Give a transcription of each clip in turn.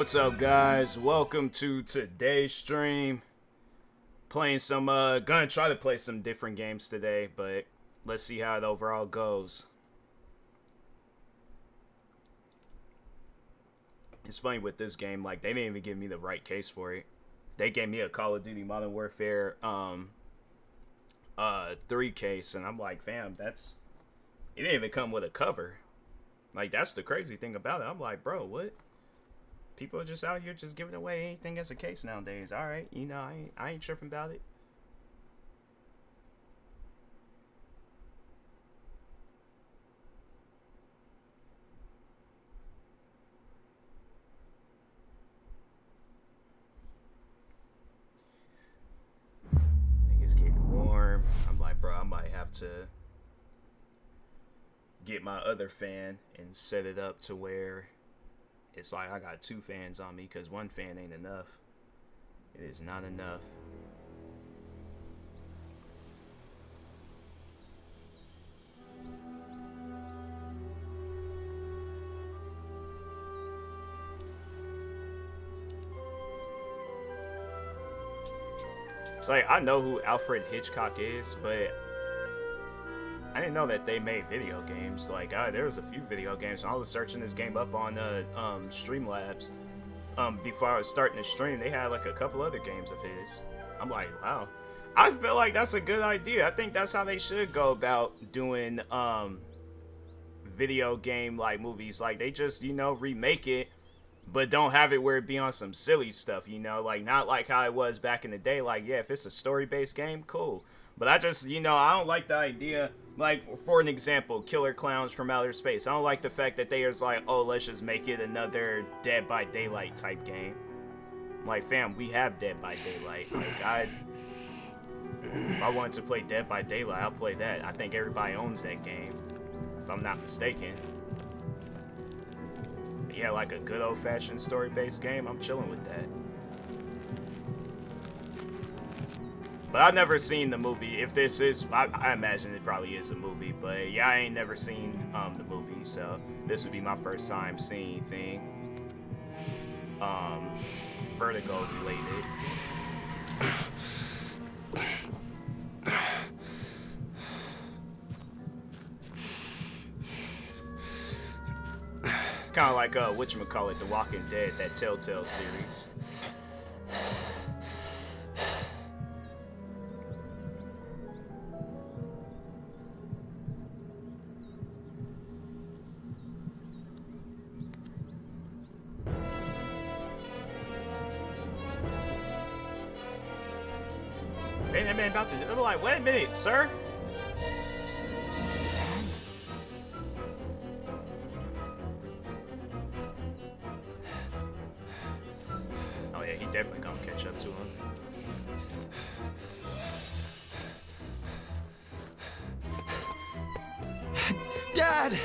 What's up, guys? Welcome to today's stream. Playing some gonna try to play some different games today, but let's see how it overall goes. It's funny with this game, like, they didn't even give me the right case for it. They gave me a Call of Duty Modern Warfare 3 case, and I'm like, fam, it didn't even come with a cover. Like, that's the crazy thing about it. I'm like, bro, what? People are just out here just giving away anything as a case nowadays. All right, you know, I ain't tripping about it. I think it's getting warm. I'm like, bro, I might have to get my other fan and set it up to where it's like I got two fans on me, because one fan ain't enough. It is not enough. It's like, I know who Alfred Hitchcock is, but I didn't know that they made video games. Like, there was a few video games. When I was searching this game up on Streamlabs, before I was starting to stream, they had like a couple other games of his. I'm like, wow. I feel like that's a good idea. I think that's how they should go about doing video game like movies. Like, they just, you know, remake it, but don't have it where it be on some silly stuff, you know? Like, not like how it was back in the day. Like, yeah, if it's a story-based game, cool. But I just, you know, I don't like the idea, like, for an example, Killer Clowns from Outer Space. I don't like the fact that they was like, oh, let's just make it another Dead by Daylight type game. Like, fam, we have Dead by Daylight. Like, if I wanted to play Dead by Daylight, I'll play that. I think everybody owns that game, if I'm not mistaken. But yeah, like a good old-fashioned story-based game, I'm chilling with that. But I've never seen the movie. If this is, I imagine it probably is a movie. But yeah, I ain't never seen the movie, so this would be my first time seeing anything Vertigo related. It's kind of like whatchamacallit, The Walking Dead, that Telltale series. That man about to. I'm like, wait a minute, sir. Oh yeah, he definitely gonna catch up to him. Dad!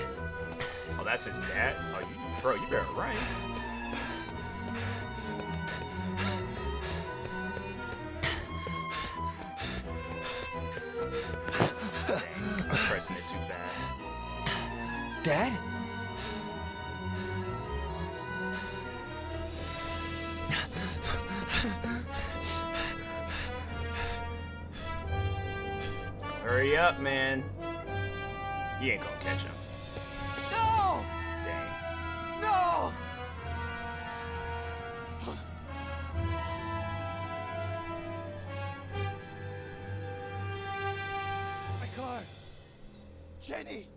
Oh, that's his dad? Oh, bro, you better run. Dang, I'm pressing it too fast. Dad? Hurry up, man. He ain't gonna catch him. No! Dang. No! My car! Jenny!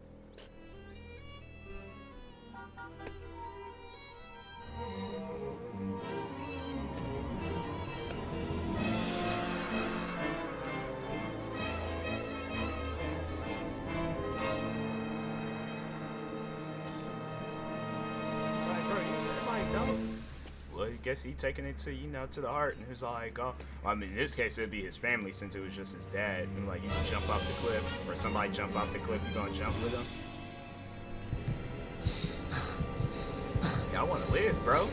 Well, I guess he taking it to, you know, to the heart, and he was like, oh, well, I mean, in this case, it'd be his family, since it was just his dad. And like, you can jump off the cliff, or somebody jump off the cliff, you gonna jump with him? Yeah, I want to live, bro.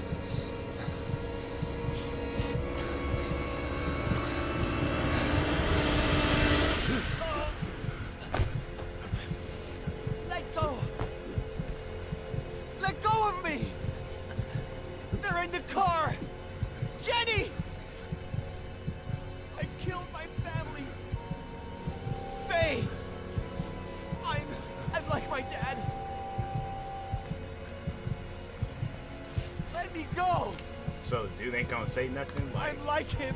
Let go! Let go of me! They're in the car! car! Jenny! I killed my family! Faye! I'm like my dad! Let me go! So, dude ain't gonna say nothing? Like, I'm like him!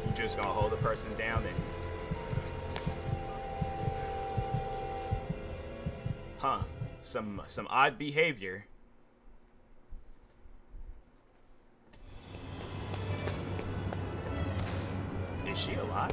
you just gonna hold the person down and... Huh. Some odd behavior. Is she alive?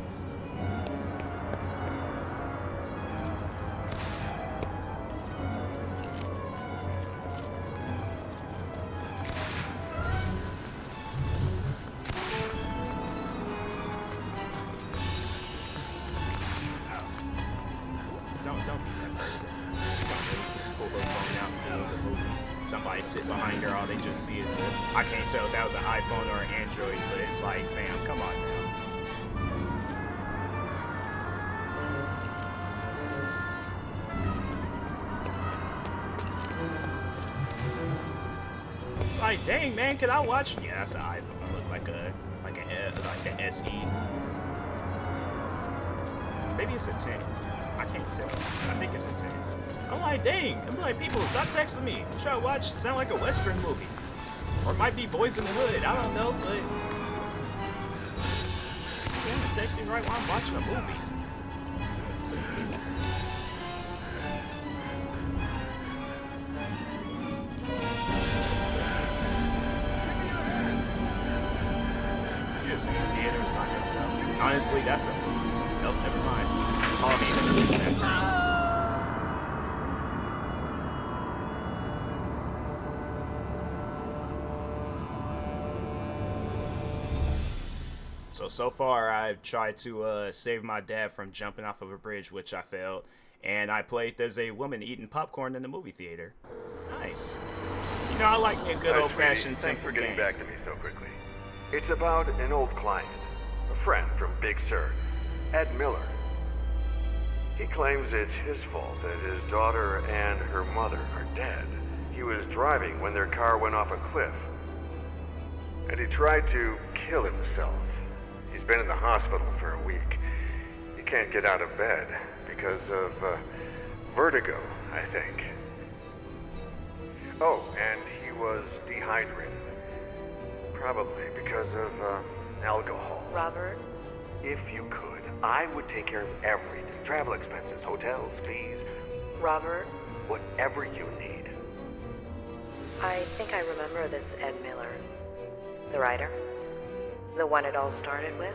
Don't be that person. Don't pull their phone out in the middle of the movie. Somebody sit behind her, all they just see is I can't tell if that was an iPhone or an Android, but it's like, fam, come on now. It's like, dang man, could I watch? Yeah, that's an iPhone. Look like the SE. Maybe it's a 10. I can't tell. I think it's a 10. I'm like, dang. I'm like, people, stop texting me. I'm trying to watch. Sound like a Western movie. Or it might be Boys in the Hood. I don't know, but... You're texting right while I'm watching a movie. She just in theaters by herself. Honestly, that's a... Nope, never mind. Paul Heyman is in that. So far, I've tried to save my dad from jumping off of a bridge, which I failed. And I played there's a woman eating popcorn in the movie theater. Nice. You know, I like a good old-fashioned simple Thanks for getting game. back to me so quickly. It's about an old client, a friend from Big Sur, Ed Miller. He claims it's his fault that his daughter and her mother are dead. He was driving when their car went off a cliff, and he tried to kill himself. He's been in the hospital for a week. He can't get out of bed because of vertigo, I think. Oh, and he was dehydrated. Probably because of alcohol. Robert? If you could, I would take care of everything. Travel expenses, hotels, fees, Robert? whatever you need. I think I remember this Ed Miller. The writer? The one it all started with?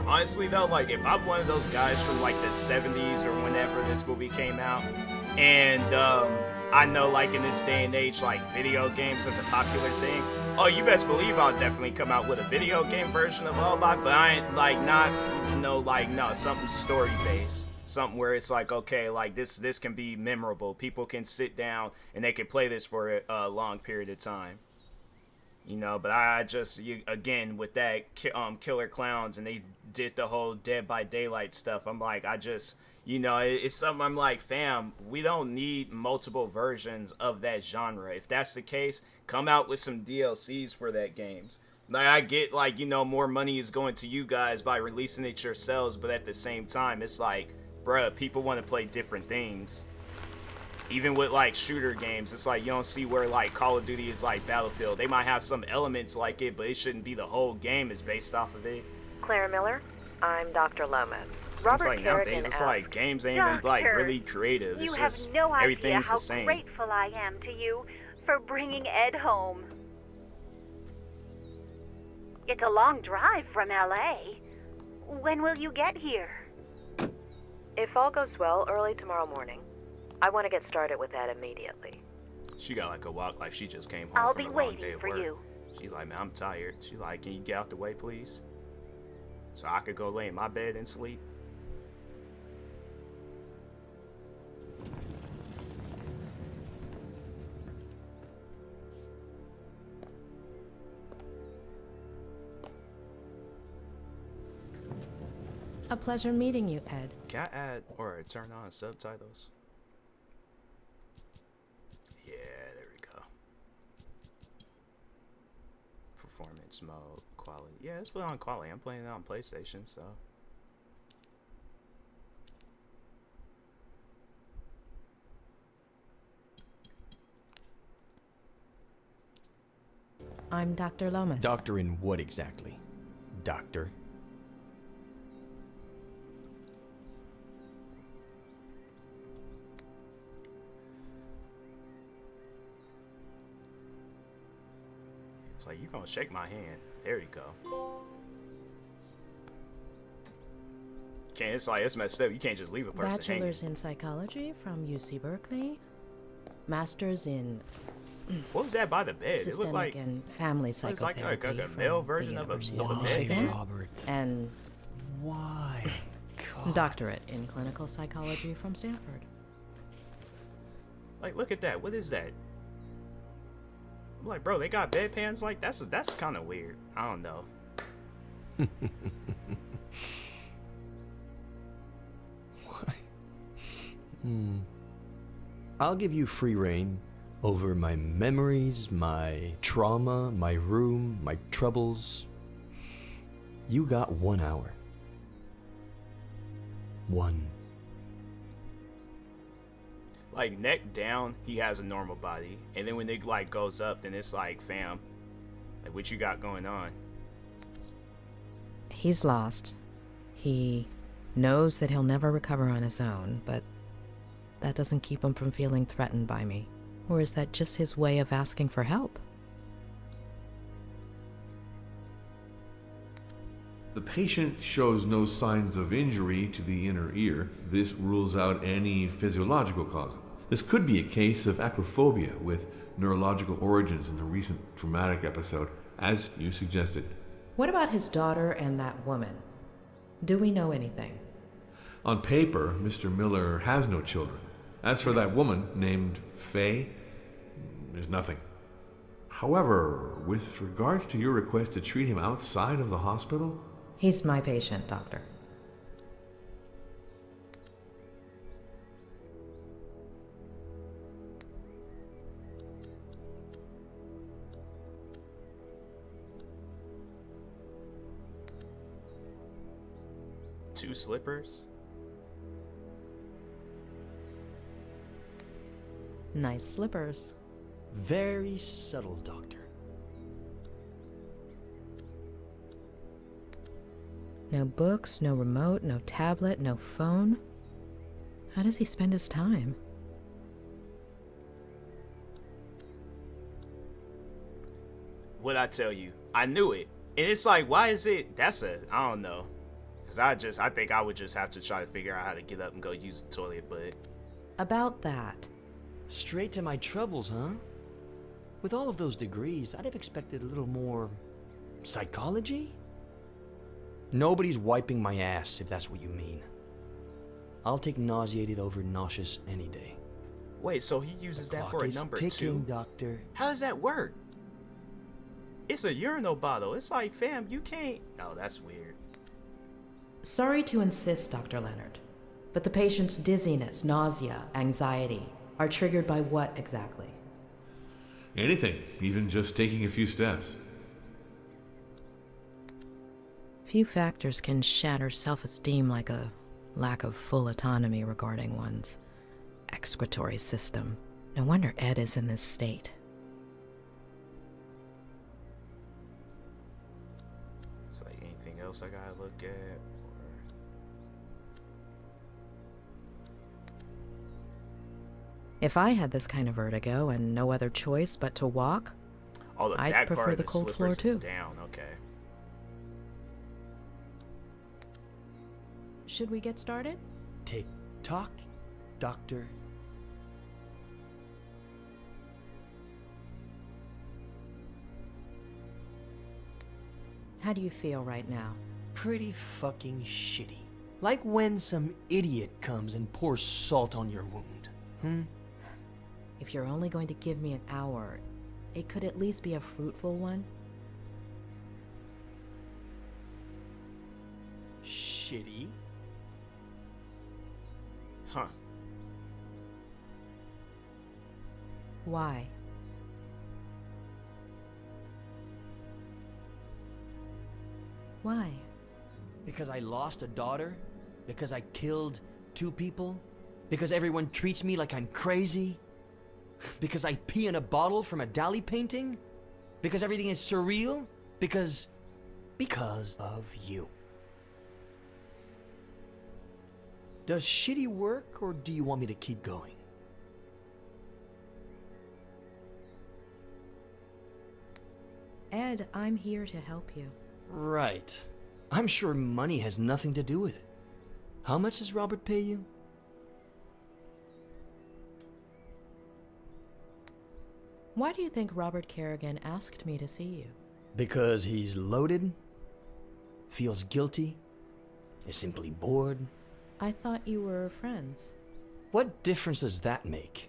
Honestly though, like if I'm one of those guys from like the 70s or whenever this movie came out, and I know like in this day and age like video games is a popular thing, oh you best believe I'll definitely come out with a video game version of All By, but I ain't like no something story based. Something where it's like, okay, like this can be memorable. People can sit down and they can play this for a long period of time. You know, but I just, again, with that Killer Clowns, and they did the whole Dead by Daylight stuff, I'm like, it's something I'm like, fam, we don't need multiple versions of that genre. If that's the case, come out with some DLCs for that games. Like, I get, like, more money is going to you guys by releasing it yourselves, but at the same time, it's like, bruh, people want to play different things. Even with like shooter games, it's like you don't see where like Call of Duty is like Battlefield. They might have some elements like it, but it shouldn't be the whole game is based off of it. Clara Miller? I'm Dr. Lomas. Seems Robert like nowadays it's Kerrigan like games ain't even like Doctor, really creative. It's You have just no idea everything's how the same. grateful I am to you for bringing Ed home. It's a long drive from L.A. When will you get here? If all goes well, early tomorrow morning. I want to get started with that immediately. She got like a walk like she just came home I'll from be a long waiting day of for work. you. She's like, man, I'm tired. She's like, can you get out the way, please? So I could go lay in my bed and sleep. A pleasure meeting you, Ed. Can I add or turn on subtitles? Yeah, there we go. Performance mode, quality. Yeah, let's put it on quality. I'm playing it on PlayStation, so. I'm Dr. Lomas. Doctor in what exactly? Doctor? It's like, you gonna shake my hand. There you go. Can't, it's like, it's messed up. You can't just leave a person Bachelor's hanging. in psychology from UC Berkeley. Master's in What was that by the bed? It looked systemic like and family it's like psychotherapy a from male the version of a University bed. Michigan. Robert? And Why? God. doctorate in clinical psychology from Stanford. Like, look at that. What is that? I'm like, bro, they got bedpans. Like, that's kind of weird. I don't know. Why? I'll give you free reign over my memories, my trauma, my room, my troubles. You got 1 hour. 1. Like, neck down, he has a normal body, and then when it like goes up, then it's like, fam, like, what you got going on? He's lost. He knows that he'll never recover on his own, but that doesn't keep him from feeling threatened by me. Or is that just his way of asking for help? The patient shows no signs of injury to the inner ear. This rules out any physiological cause. This could be a case of acrophobia with neurological origins in a recent traumatic episode, as you suggested. What about his daughter and that woman? Do we know anything? On paper, Mr. Miller has no children. As for that woman named Faye, there's nothing. However, with regards to your request to treat him outside of the hospital, He's my patient, doctor. Two slippers? Nice slippers. Very subtle, Doctor. No books, no remote, no tablet, no phone. How does he spend his time? What'd I tell you? I knew it. And it's like, why is it? I don't know. Because I think I would just have to try to figure out how to get up and go use the toilet, but. About that. Straight to my troubles, huh? With all of those degrees, I'd have expected a little more psychology? Nobody's wiping my ass, if that's what you mean. I'll take nauseated over nauseous any day. Wait, so he uses that for a number ticking, 2? Doctor. How does that work? It's a urinal bottle. It's like, fam, you can't. Oh, that's weird. Sorry to insist, Dr. Leonard, but the patient's dizziness, nausea, anxiety are triggered by what exactly? anything, even just taking a few steps. Few factors can shatter self-esteem like a lack of full autonomy regarding one's excretory system. No wonder Ed is in this state. It's like anything else I gotta look at? Or... If I had this kind of vertigo and no other choice but to walk, Oh, the I'd back prefer part of the the cold floor slippers is too. down. Okay. should we get started? Tick tock, Doctor. How do you feel right now? Pretty fucking shitty. Like when some idiot comes and pours salt on your wound. If you're only going to give me an hour, it could at least be a fruitful one. Shh. shitty. Huh. Why? Why? Because I lost a daughter? Because I killed 2 people? Because everyone treats me like I'm crazy? Because I pee in a bottle from a Dali painting? Because everything is surreal? Because of you. Does shitty work, or do you want me to keep going? Ed, I'm here to help you. Right. I'm sure money has nothing to do with it. How much does Robert pay you? Why do you think Robert Kerrigan asked me to see you? Because he's loaded? Feels guilty? Is simply bored? I thought you were friends. What difference does that make?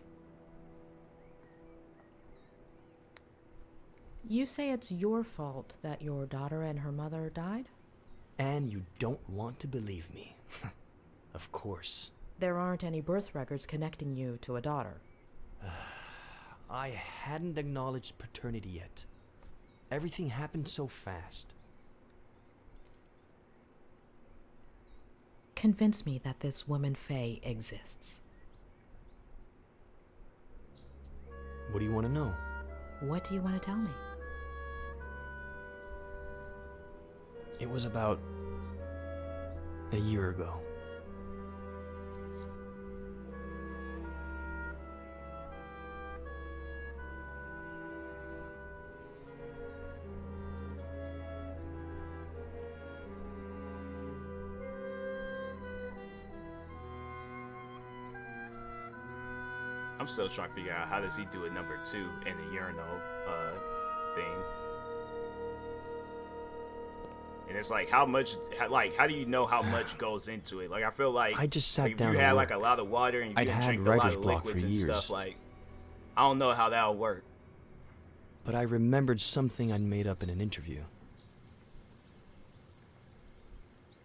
You say it's your fault that your daughter and her mother died? And you don't want to believe me. Of course. There aren't any birth records connecting you to a daughter. I hadn't acknowledged paternity yet. Everything happened so fast. Convince me that this woman Faye exists. What do you want to know? What do you want to tell me? It was about a year ago. I'm still trying to figure out how does he do a number 2 in the urinal thing. And it's like how do you know how much goes into it? Like I feel like I just sat if down you to had like work. a lot of water and you I'd didn't had drink a lot writer's of block liquids for and years. stuff, like I don't know how that'll work. But I remembered something I'd made up in an interview.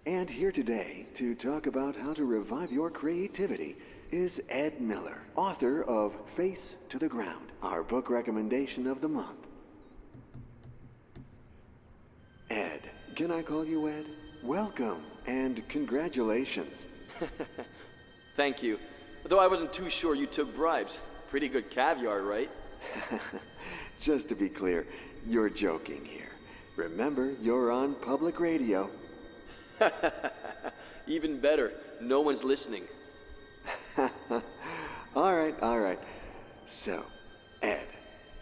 And here today to talk about how to revive your creativity is Ed Miller, author of Face to the Ground, our book recommendation of the month. Ed, can I call you Ed? Welcome and congratulations. Thank you. Though I wasn't too sure you took bribes. Pretty good caviar, right? Just to be clear, you're joking here. Remember, you're on public radio. Even better, no one's listening. All right. So, Ed,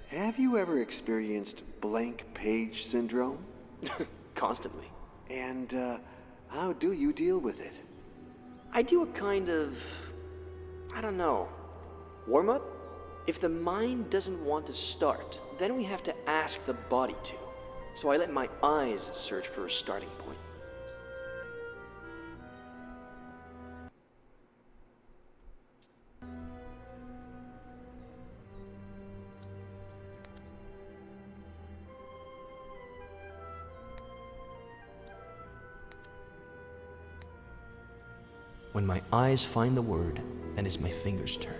have you ever experienced blank page syndrome? Constantly. And, how do you deal with it? I do a kind of, I don't know, warm-up? If the mind doesn't want to start, then we have to ask the body to. So I let my eyes search for a starting point. When my eyes find the word, then it's my fingers' turn.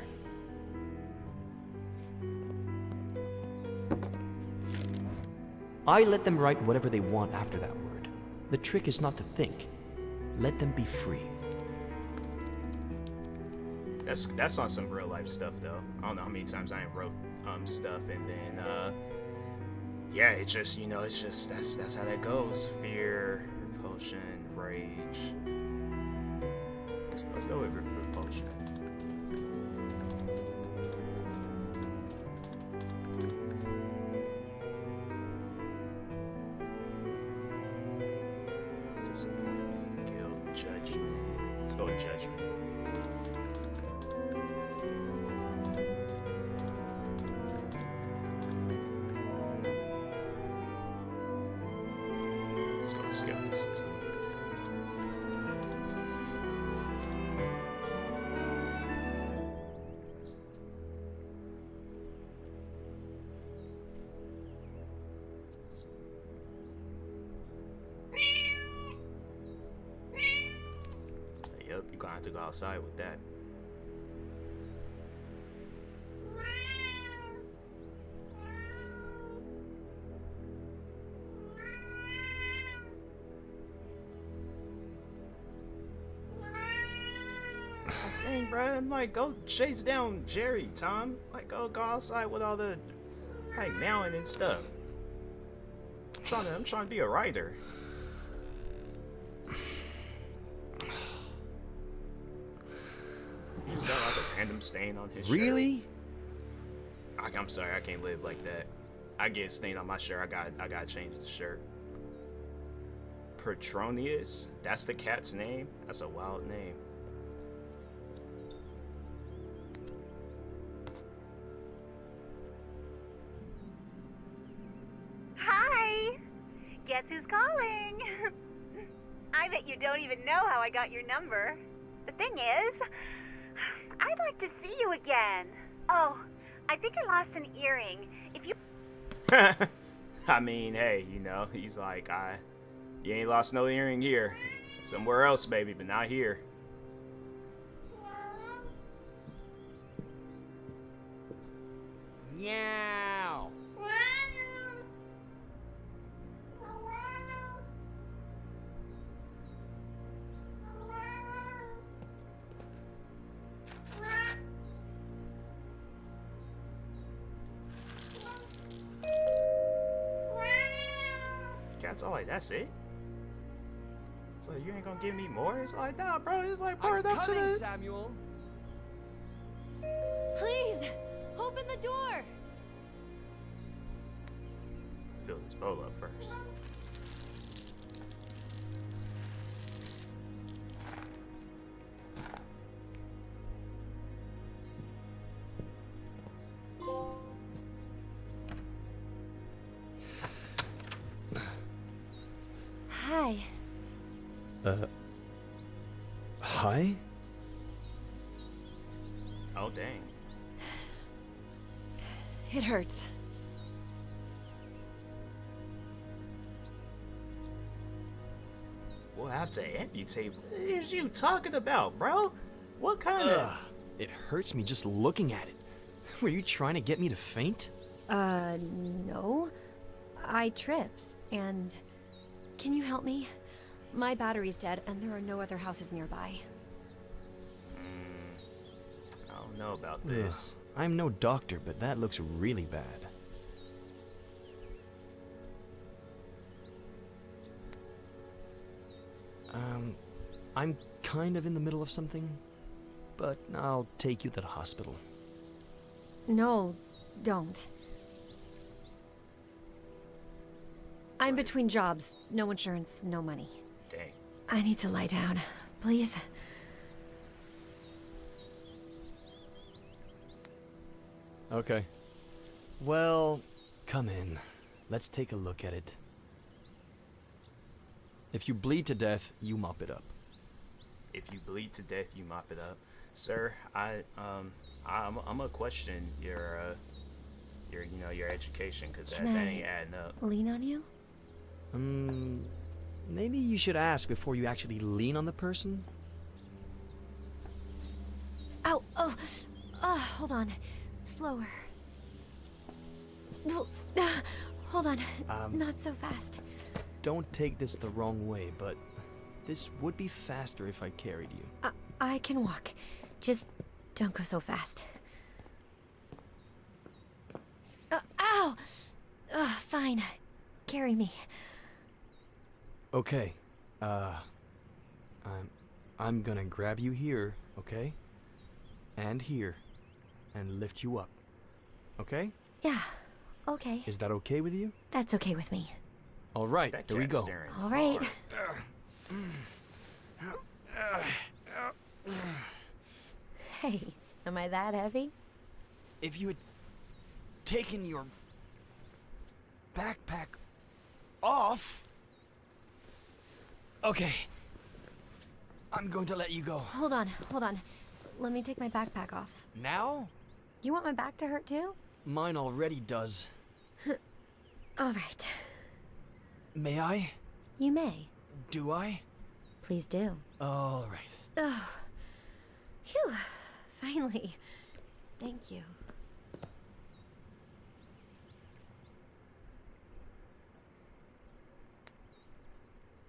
I let them write whatever they want after that word. The trick is not to think. Let them be free. That's on some real life stuff though. I don't know how many times I wrote stuff and then yeah, it's just that's how that goes. Fear, repulsion, rage. Let's go with repulsion. Disappointment, guilt, judgment. Let's go with judgment. Let's go with skepticism. gonna have to go outside with that. Dang, bro, I'm like, go chase down Jerry, Tom. Like, go outside with all the meowing and stuff. I'm trying to be a writer. You just got like a random stain on his shirt. Really? I'm sorry, I can't live like that. I get a stain on my shirt. I gotta change the shirt. Petronius? That's the cat's name? That's a wild name. Hi! Guess who's calling? I bet you don't even know how I got your number. The thing is, I'd like to see you again. Oh, I think I lost an earring. If you... I mean, hey, you know, he's like, you ain't lost no earring here. Somewhere else, baby, but not here. Meow. Cat's all like, that's it? It's like, you ain't gonna give me more? It's like, nah, bro, it's like poured up to the... Samuel. Please, open the door. Fill this bowl up first. Hi. Hi? Oh, dang. It hurts. We'll have to amputate. What is you talking about, bro? What kind of... It hurts me just looking at it. Were you trying to get me to faint? No. I tripped, and... Can you help me? My battery's dead, and there are no other houses nearby. I don't know about this. I'm no doctor, but that looks really bad. I'm kind of in the middle of something, but I'll take you to the hospital. No, don't. I'm between jobs. No insurance, no money. Dang. I need to lie down. Please? Okay. Well, come in. Let's take a look at it. If you bleed to death, you mop it up. If you bleed to death, you mop it up. Sir, I'm gonna question your education, because that ain't adding up. Lean on you? Maybe you should ask before you actually lean on the person? Ow! Oh! Hold on. Slower. Hold on. Not so fast. Don't take this the wrong way, but this would be faster if I carried you. I can walk. Just don't go so fast. Ow! Fine. Carry me. Okay. I'm gonna grab you here, okay? And here. And lift you up. Okay? Yeah. Okay. Is that okay with you? That's okay with me. All right, That here we cat's go. staring All right. hard. Hey, am I that heavy? If you had taken your backpack off... Okay. I'm going to let you go. Hold on. Let me take my backpack off. Now? You want my back to hurt too? Mine already does. All right. May I? You may. Do I? Please do. All right. Ugh. Phew. Finally. Thank you.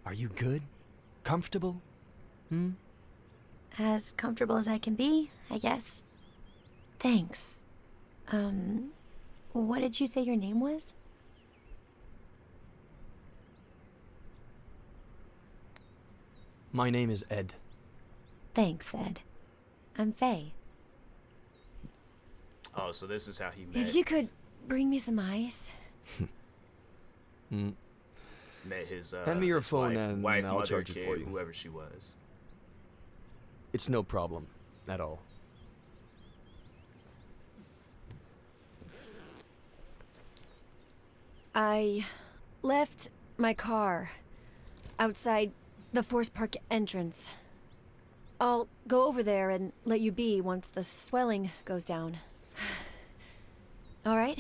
Are you good? Comfortable? As comfortable as I can be, I guess. Thanks. What did you say your name was? My name is Ed. Thanks, Ed. I'm Faye. Oh, so this is how he met. If you could bring me some ice. Met his Hand me your his phone wife, and wife, I'll mother, charge it kid, for you. whoever she was. It's no problem at all. I left my car outside the Forest Park entrance. I'll go over there and let you be once the swelling goes down. All right?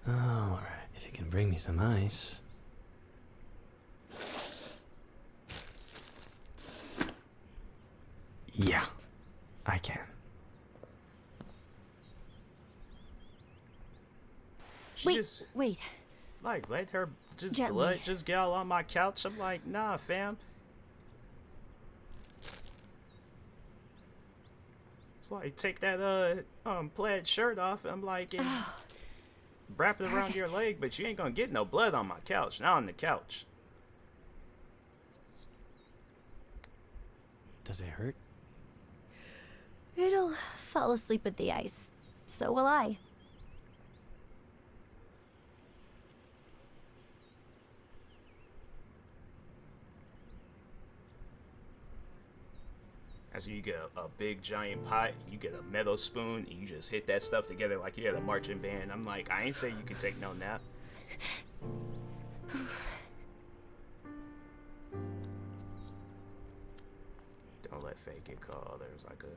Alright, if you can bring me some ice. Yeah, I can. Wait. Like, let her just Gently. blood just get all on my couch. I'm like, nah, fam. It's like, take that plaid shirt off. I'm like, and wrap it around your leg, but you ain't gonna get no blood on my couch. Not on the couch. Does it hurt? It'll fall asleep with the ice. So will I. So you get a big giant pot, you get a metal spoon, and you just hit that stuff together like you had a marching band. I'm like, I ain't say you could take no nap. Don't let Faye get caught. There's like a...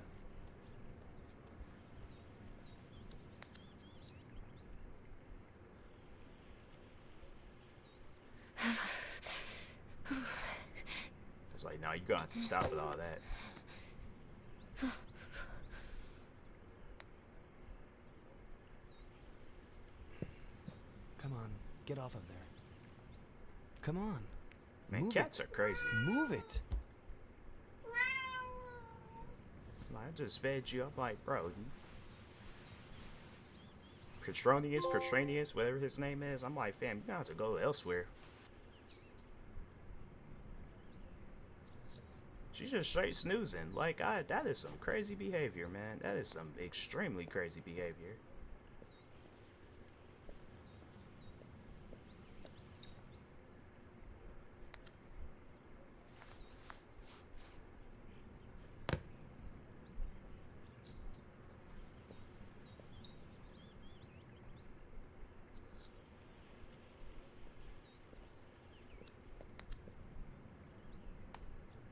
It's like, no, you're gonna have to stop with all that. Come on, get off of there. Come on. Man, Move cats it. are crazy. Move it. Like, I just fed you. I'm like, bro. Petronius, whatever his name is. I'm like, fam, you're gonna have to go elsewhere. She's just straight snoozing. Like, that is some crazy behavior, man. That is some extremely crazy behavior.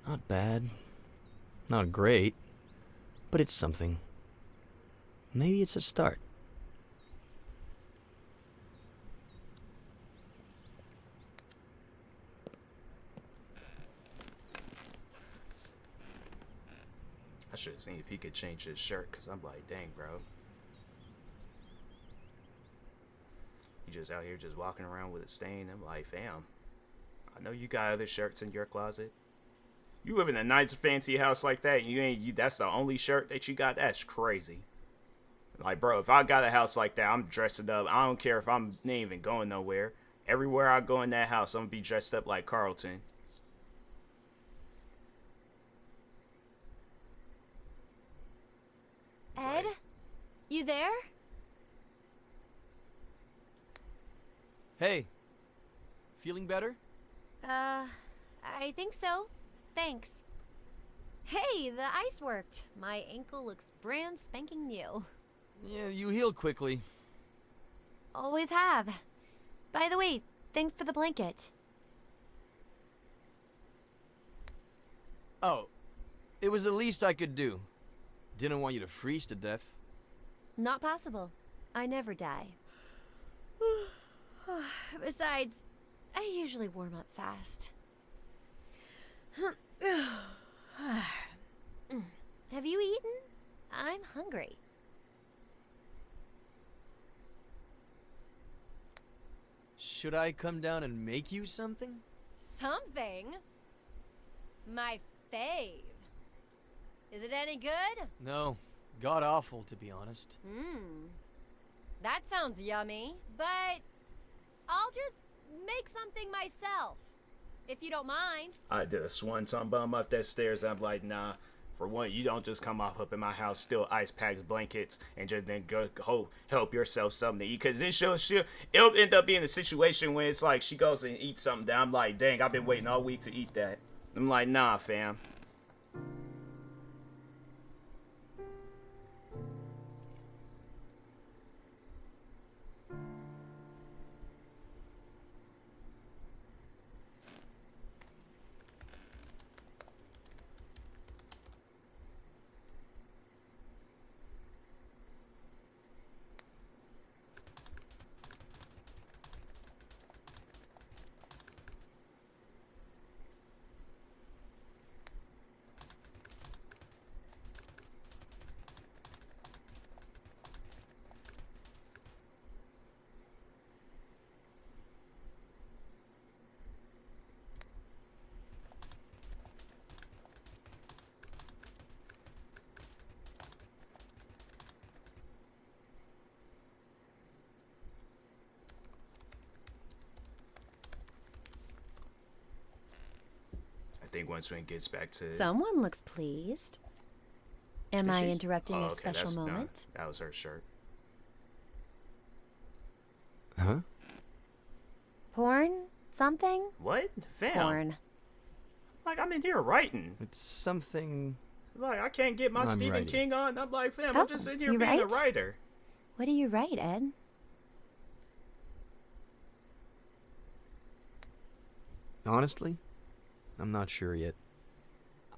Not bad. Not great. But it's something. Maybe it's a start. I should have seen if he could change his shirt, because I'm like, dang, bro. You just out here just walking around with a stain. I'm like, fam, I know you got other shirts in your closet. You live in a nice fancy house like that, and that's the only shirt that you got? That's crazy. Like, bro, if I got a house like that, I'm dressing up. I don't care if I'm not even going nowhere. Everywhere I go in that house, I'm gonna be dressed up like Carlton. Ed? You there? Hey. Feeling better? I think so. Thanks. Hey, the ice worked. My ankle looks brand spanking new. Yeah, you heal quickly. Always have. By the way, thanks for the blanket. Oh, it was the least I could do. Didn't want you to freeze to death. Not possible. I never die. Besides, I usually warm up fast. Have you eaten? I'm hungry. Should I come down and make you something? Something? My fave. Is it any good? No, god awful to be honest. That sounds yummy, but I'll just make something myself, if you don't mind. I did a swanton bomb up that stairs. I'm like, nah. For one, you don't just come up in my house, steal ice packs, blankets, and just then go help yourself something to eat. Because then it'll end up being a situation where it's like she goes and eats something that I'm like, dang, I've been waiting all week to eat that. I'm like, nah, fam. I think once when it gets back to... Someone looks pleased. Am I interrupting a special moment? No, that was her shirt. Huh? Porn? Something? What? Fam. Porn. Like, I'm in here writing. It's something... Like, I can't get my Stephen writing. King on. I'm like, fam, I'm just in here you being a write? writer. What do you write, Ed? Honestly, I'm not sure yet.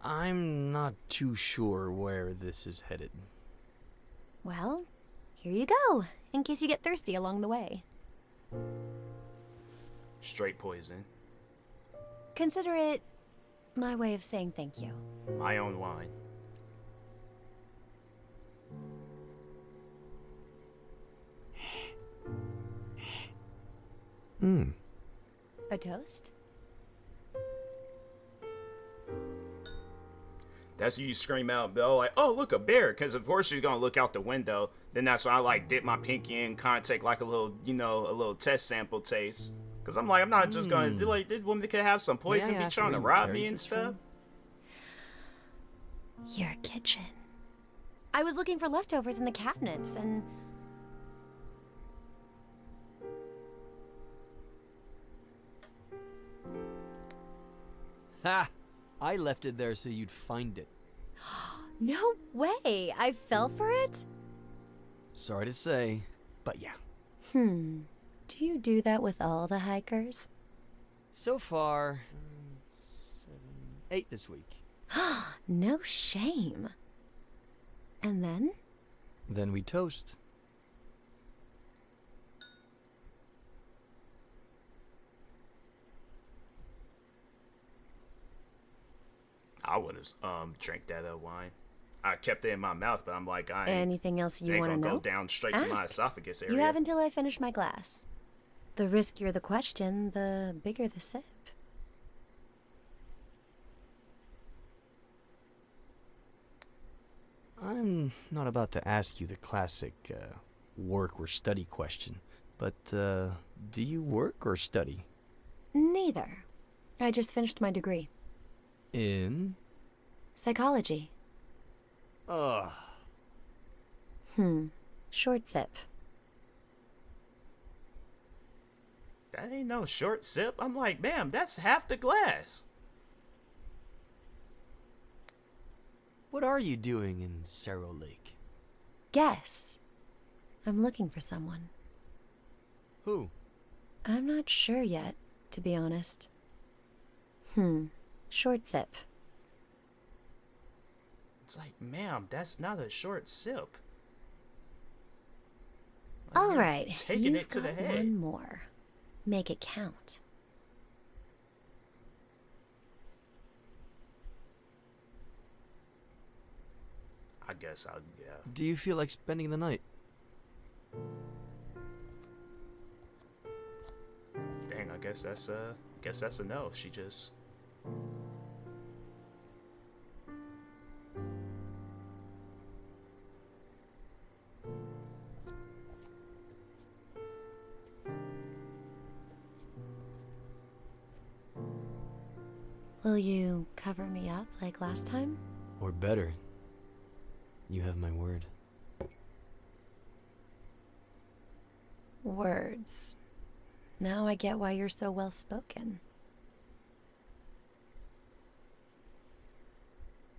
I'm not too sure where this is headed. Well, here you go, in case you get thirsty along the way. Straight poison. Consider it my way of saying thank you. My own wine. A toast? That's when you scream out, Bill, like, oh, look, a bear. Because, of course, she's going to look out the window. Then that's when I, like, dip my pinky in, kind of take, like, a little, you know, a little test sample taste. Because I'm like, I'm not just going to, like, this woman could have some poison, be trying to rob me and stuff. Your kitchen. I was looking for leftovers in the cabinets, and... Ha! I left it there so you'd find it. No way! I fell for it? Sorry to say, but yeah. Do you do that with all the hikers? So far, 8 this week. No shame. And then? Then we toast. I would have drank that wine. I kept it in my mouth, but I'm like, Anything else you want to know? Go down straight to my esophagus area. You have until I finish my glass. The riskier the question, the bigger the sip. I'm not about to ask you the classic work or study question, but do you work or study? Neither. I just finished my degree. In? Psychology. Ugh. Short sip. That ain't no short sip. I'm like, ma'am, that's half the glass. What are you doing in Cerro Lake? Guess. I'm looking for someone. Who? I'm not sure yet, to be honest. Short sip. It's like, ma'am, that's not a short sip. All right, taking you've it to the got head. one more. Make it count. I guess I'll, yeah. Do you feel like spending the night? Dang, I guess that's a no. She just. Will you cover me up like last time? Or better. You have my word. Words. Now I get why you're so well spoken.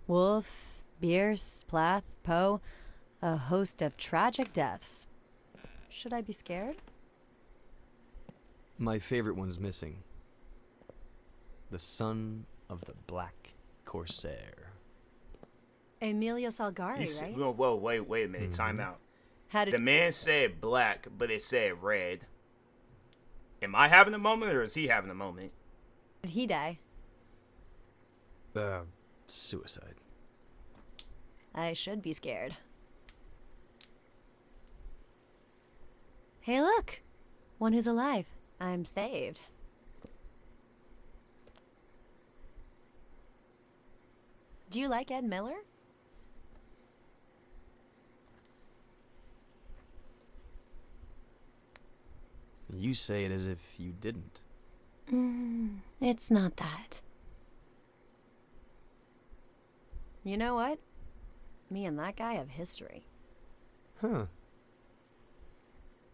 Wolf, Bierce, Plath, Poe, a host of tragic deaths. Should I be scared? My favorite one's missing. The son of the Black Corsair. Emilio Salgari, right? Whoa, wait a minute. Time out. How did The man said black, but it said red. Am I having a moment, or is he having a moment? he die? Suicide. I should be scared. Hey, look! One who's alive. I'm saved. Do you like Ed Miller? You say it as if you didn't. It's not that. You know what? Me and that guy have history. Huh.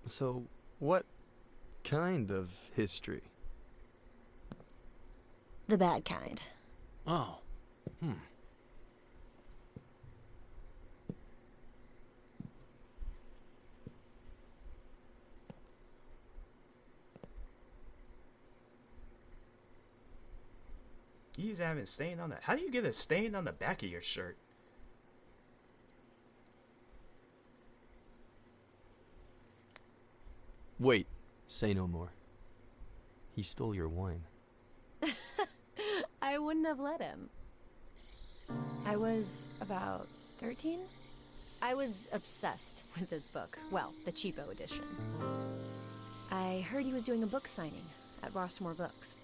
So, what kind of history? The bad kind. Oh. He's having stain on that. How do you get a stain on the back of your shirt? Wait, say no more. He stole your wine. I wouldn't have let him. I was about 13? I was obsessed with this book. Well, the cheapo edition. I heard he was doing a book signing at Rossmore Books.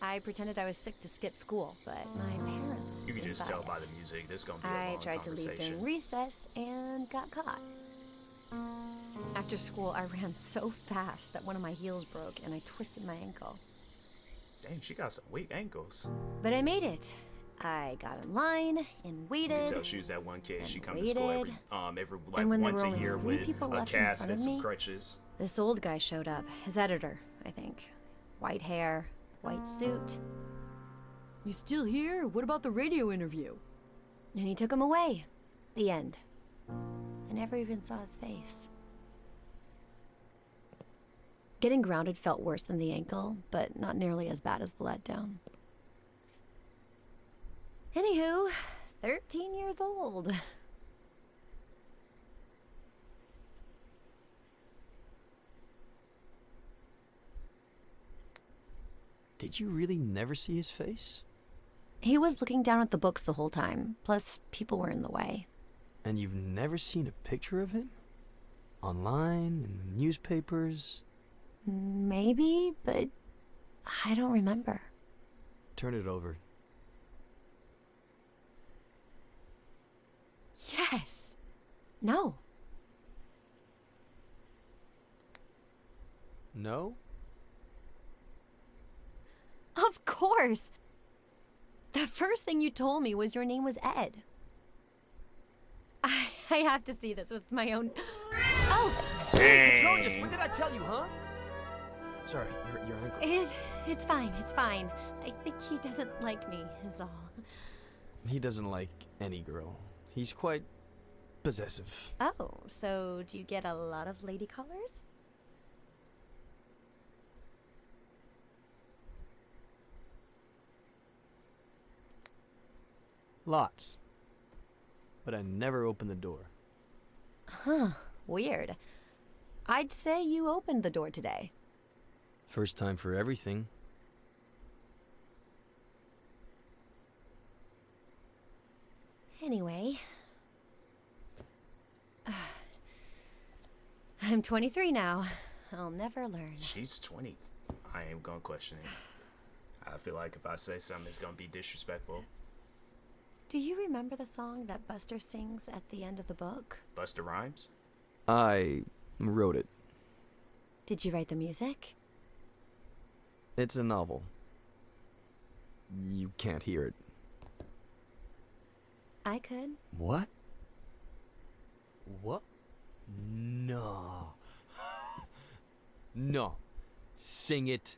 I pretended I was sick to skip school, but my parents You can didn't just buy tell by it. the music. This gonna be a I long tried to leave conversation. during recess and got caught. After school, I ran so fast that one of my heels broke and I twisted my ankle. Dang, she got some weak ankles. But I made it. I got in line and You waited. can tell she was that one kid. and She come to school every like And when there once were a only year 3 with people a left in cast front and of some me, crutches. This old guy showed up. His editor, I think. White hair, white suit. You still here? What about the radio interview? And he took him away. The end. I never even saw his face. Getting grounded felt worse than the ankle, but not nearly as bad as the letdown. Anywho, 13 years old. Did you really never see his face? He was looking down at the books the whole time, plus people were in the way. And you've never seen a picture of him? Online, in the newspapers? Maybe, but I don't remember. Turn it over. Yes. No. No? Of course. The first thing you told me was your name was Ed. I have to see this with my own... Oh! Petronius, what did I tell you, huh? Sorry, your ankle. It's fine, it's fine. I think he doesn't like me, is all. He doesn't like any girl. He's quite possessive. Oh, so do you get a lot of lady callers? Lots. But I never open the door. Huh, weird. I'd say you opened the door today. First time for everything. Anyway. I'm 23 now. I'll never learn. She's 20. I ain't gonna question it. I feel like if I say something, it's gonna be disrespectful. Do you remember the song that Buster sings at the end of the book? Buster Rhymes? I wrote it. Did you write the music? It's a novel. You can't hear it. I could. What? What? No. No. Sing it.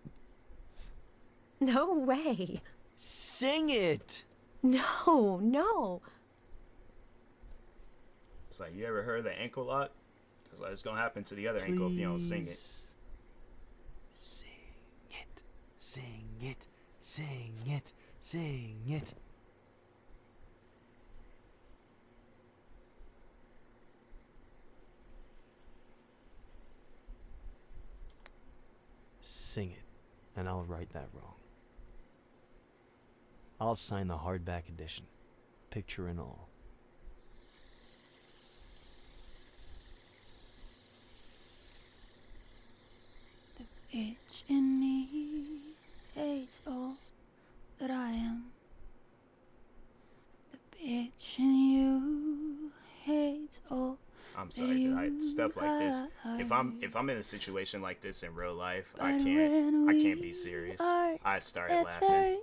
No way. Sing it! No, no. It's like, you ever heard of the ankle lock? It's like, it's gonna happen to the other ankle if you don't sing it. Sing it. Sing it. Sing it. Sing it. Sing it, and I'll right that wrong. I'll sign the hardback edition, picture and all. The bitch in me hates all that I am. The bitch in you hates all. I'm sorry, stuff like this. If I'm in a situation like this in real life, I can't be serious. I started laughing.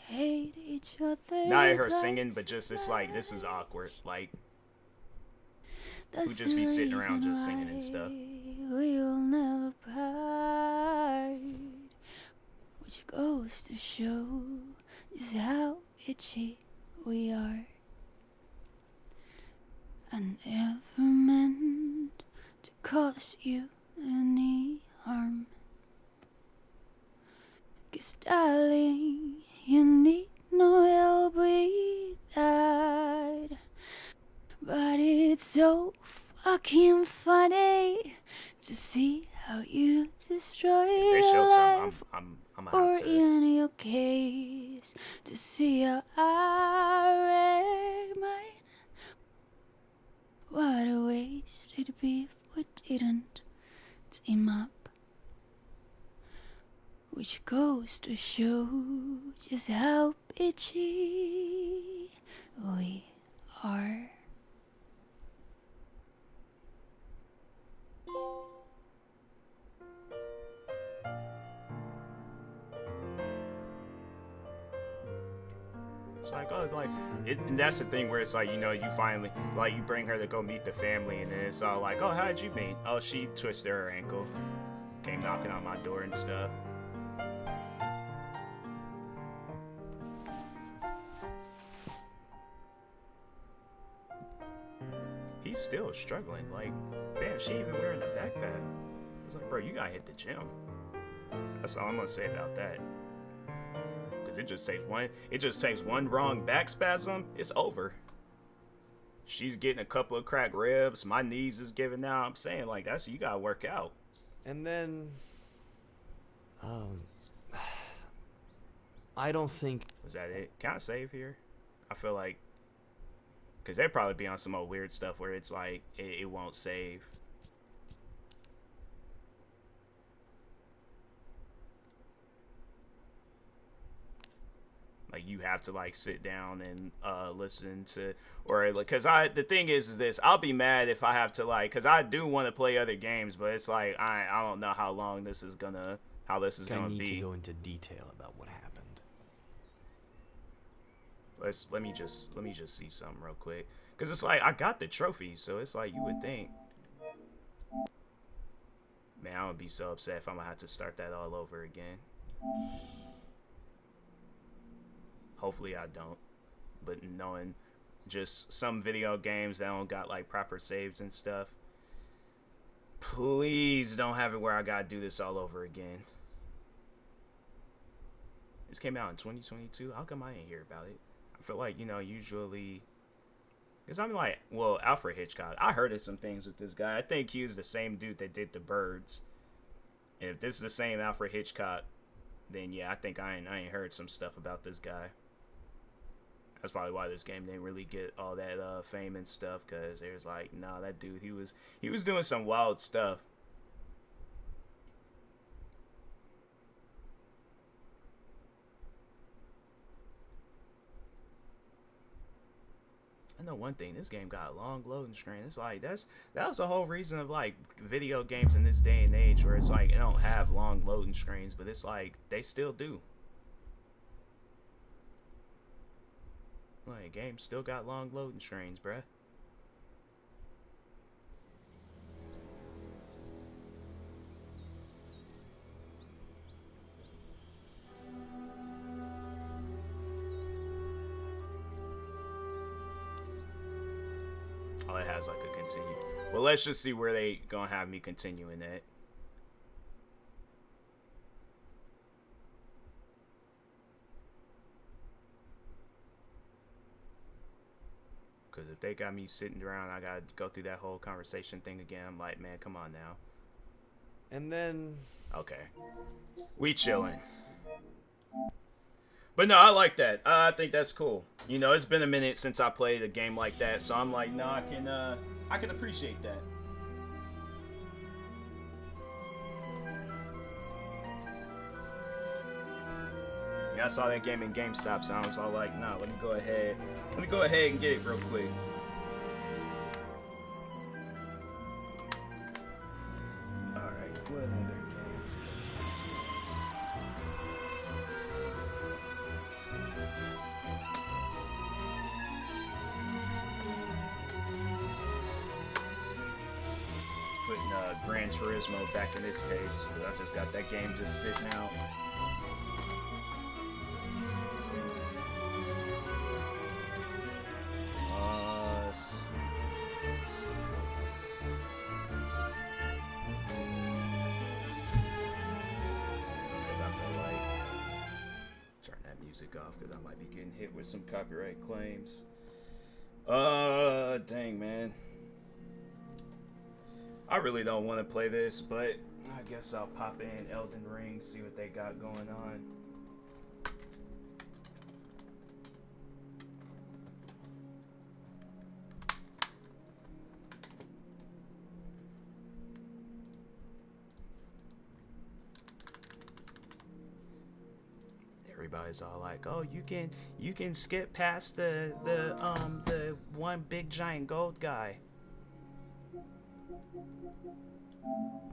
Hate each other. Not at her singing, but just it's like, this is awkward. Like, who just be sitting around just singing and stuff. We will never part, which goes to show just how itchy we are. I never meant to cause you any harm. 'Cause darling, you need no help with that. But it's so fucking funny to see how you destroy your life. I'm or out to. in your case, to see how I wreck mine. What a waste it'd be if we didn't team up. Which goes to show just how bitchy we are. It's like, oh, like, and that's the thing where it's like, you know, you finally, like, you bring her to go meet the family, and then it's all like, oh, how'd you meet? Oh, she twisted her ankle, came knocking on my door and stuff. He's still struggling. Like, man, she even wearing a backpack. I was like, bro, you gotta hit the gym. That's all I'm gonna say about that. Cause it just takes one wrong back spasm, it's over. She's getting a couple of cracked ribs, my knees is giving out. I'm saying, like, that's, you gotta work out. And then, I don't think. Was that it? Can I save here? I feel like, cause they'd probably be on some old weird stuff where it's like it won't save. Like, you have to, like, sit down and listen to, or, like, cause the thing is this, I'll be mad if I have to, like, cause I do want to play other games, but it's like, I don't know how long this is gonna, how this is gonna be. I need to go into detail about what happened. Let me just see something real quick, cause it's like, I got the trophy, so it's like, you would think, man, I'm gonna be so upset if I'm gonna have to start that all over again. Hopefully I don't. but knowing just some video games that don't got like proper saves and stuff. Please don't have it where I gotta do this all over again. This came out in 2022. How come I didn't hear about it? I feel like, you know, usually, because I'm like, well, Alfred Hitchcock, I heard of some things with this guy. I think he was the same dude that did The Birds. And if this is the same Alfred Hitchcock, then yeah, I think I ain't heard some stuff about this guy. That's probably why this game didn't really get all that fame and stuff, because there's like, nah, that dude, he was doing some wild stuff. I know one thing, this game got a long loading screen. It's like that was the whole reason of like video games in this day and age, where it's like they don't have long loading screens, but it's like they still do. Like games still got long loading screens, bruh. Oh, it has like a continue. Well, let's just see where they gonna have me continuing at. Because if they got me sitting around, I gotta go through that whole conversation thing again. I'm like, man, come on now. And then... Okay. We chilling. But no, I like that. I think that's cool. You know, it's been a minute since I played a game like that, so I'm like, no, I can appreciate that. Yeah, I saw that game in GameStop, so I was all like, nah, let me go ahead and get it real quick. Alright, what other games? Putting GRAN TURSIMO back in its case, because I just got that game just sitting out. Off because I might be getting hit with some copyright claims. Dang, man. I really don't want to play this, but I guess I'll pop in Elden Ring, see what they got going on. Everybody's all like, "Oh, you can skip past the one big giant gold guy."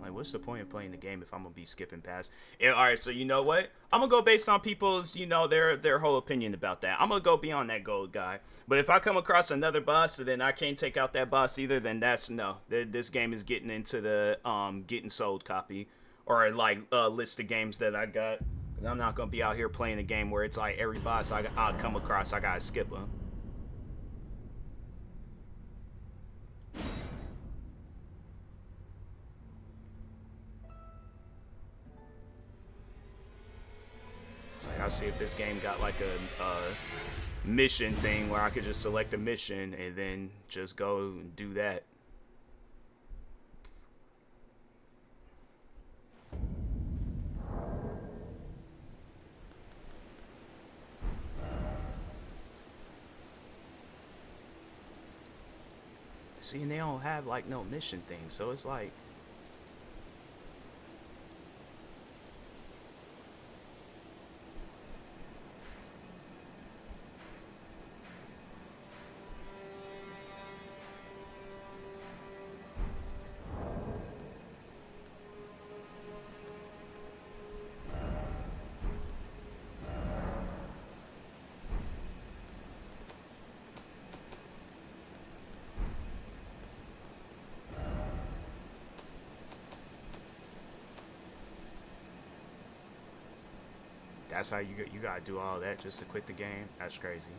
Like, what's the point of playing the game if I'm gonna be skipping past? Yeah, all right, so you know what? I'm gonna go based on people's, you know, their whole opinion about that. I'm gonna go beyond that gold guy. But if I come across another boss and then I can't take out that boss either, then that's no. This game is getting into the getting sold copy, or like list of games that I got. Cause I'm not gonna be out here playing a game where it's like every boss I'll come across, I gotta skip them. Like, I'll see if this game got like a mission thing where I could just select a mission and then just go and do that. See, and they don't have like no mission thing, so it's like that's how you gotta do all that just to quit the game. That's crazy.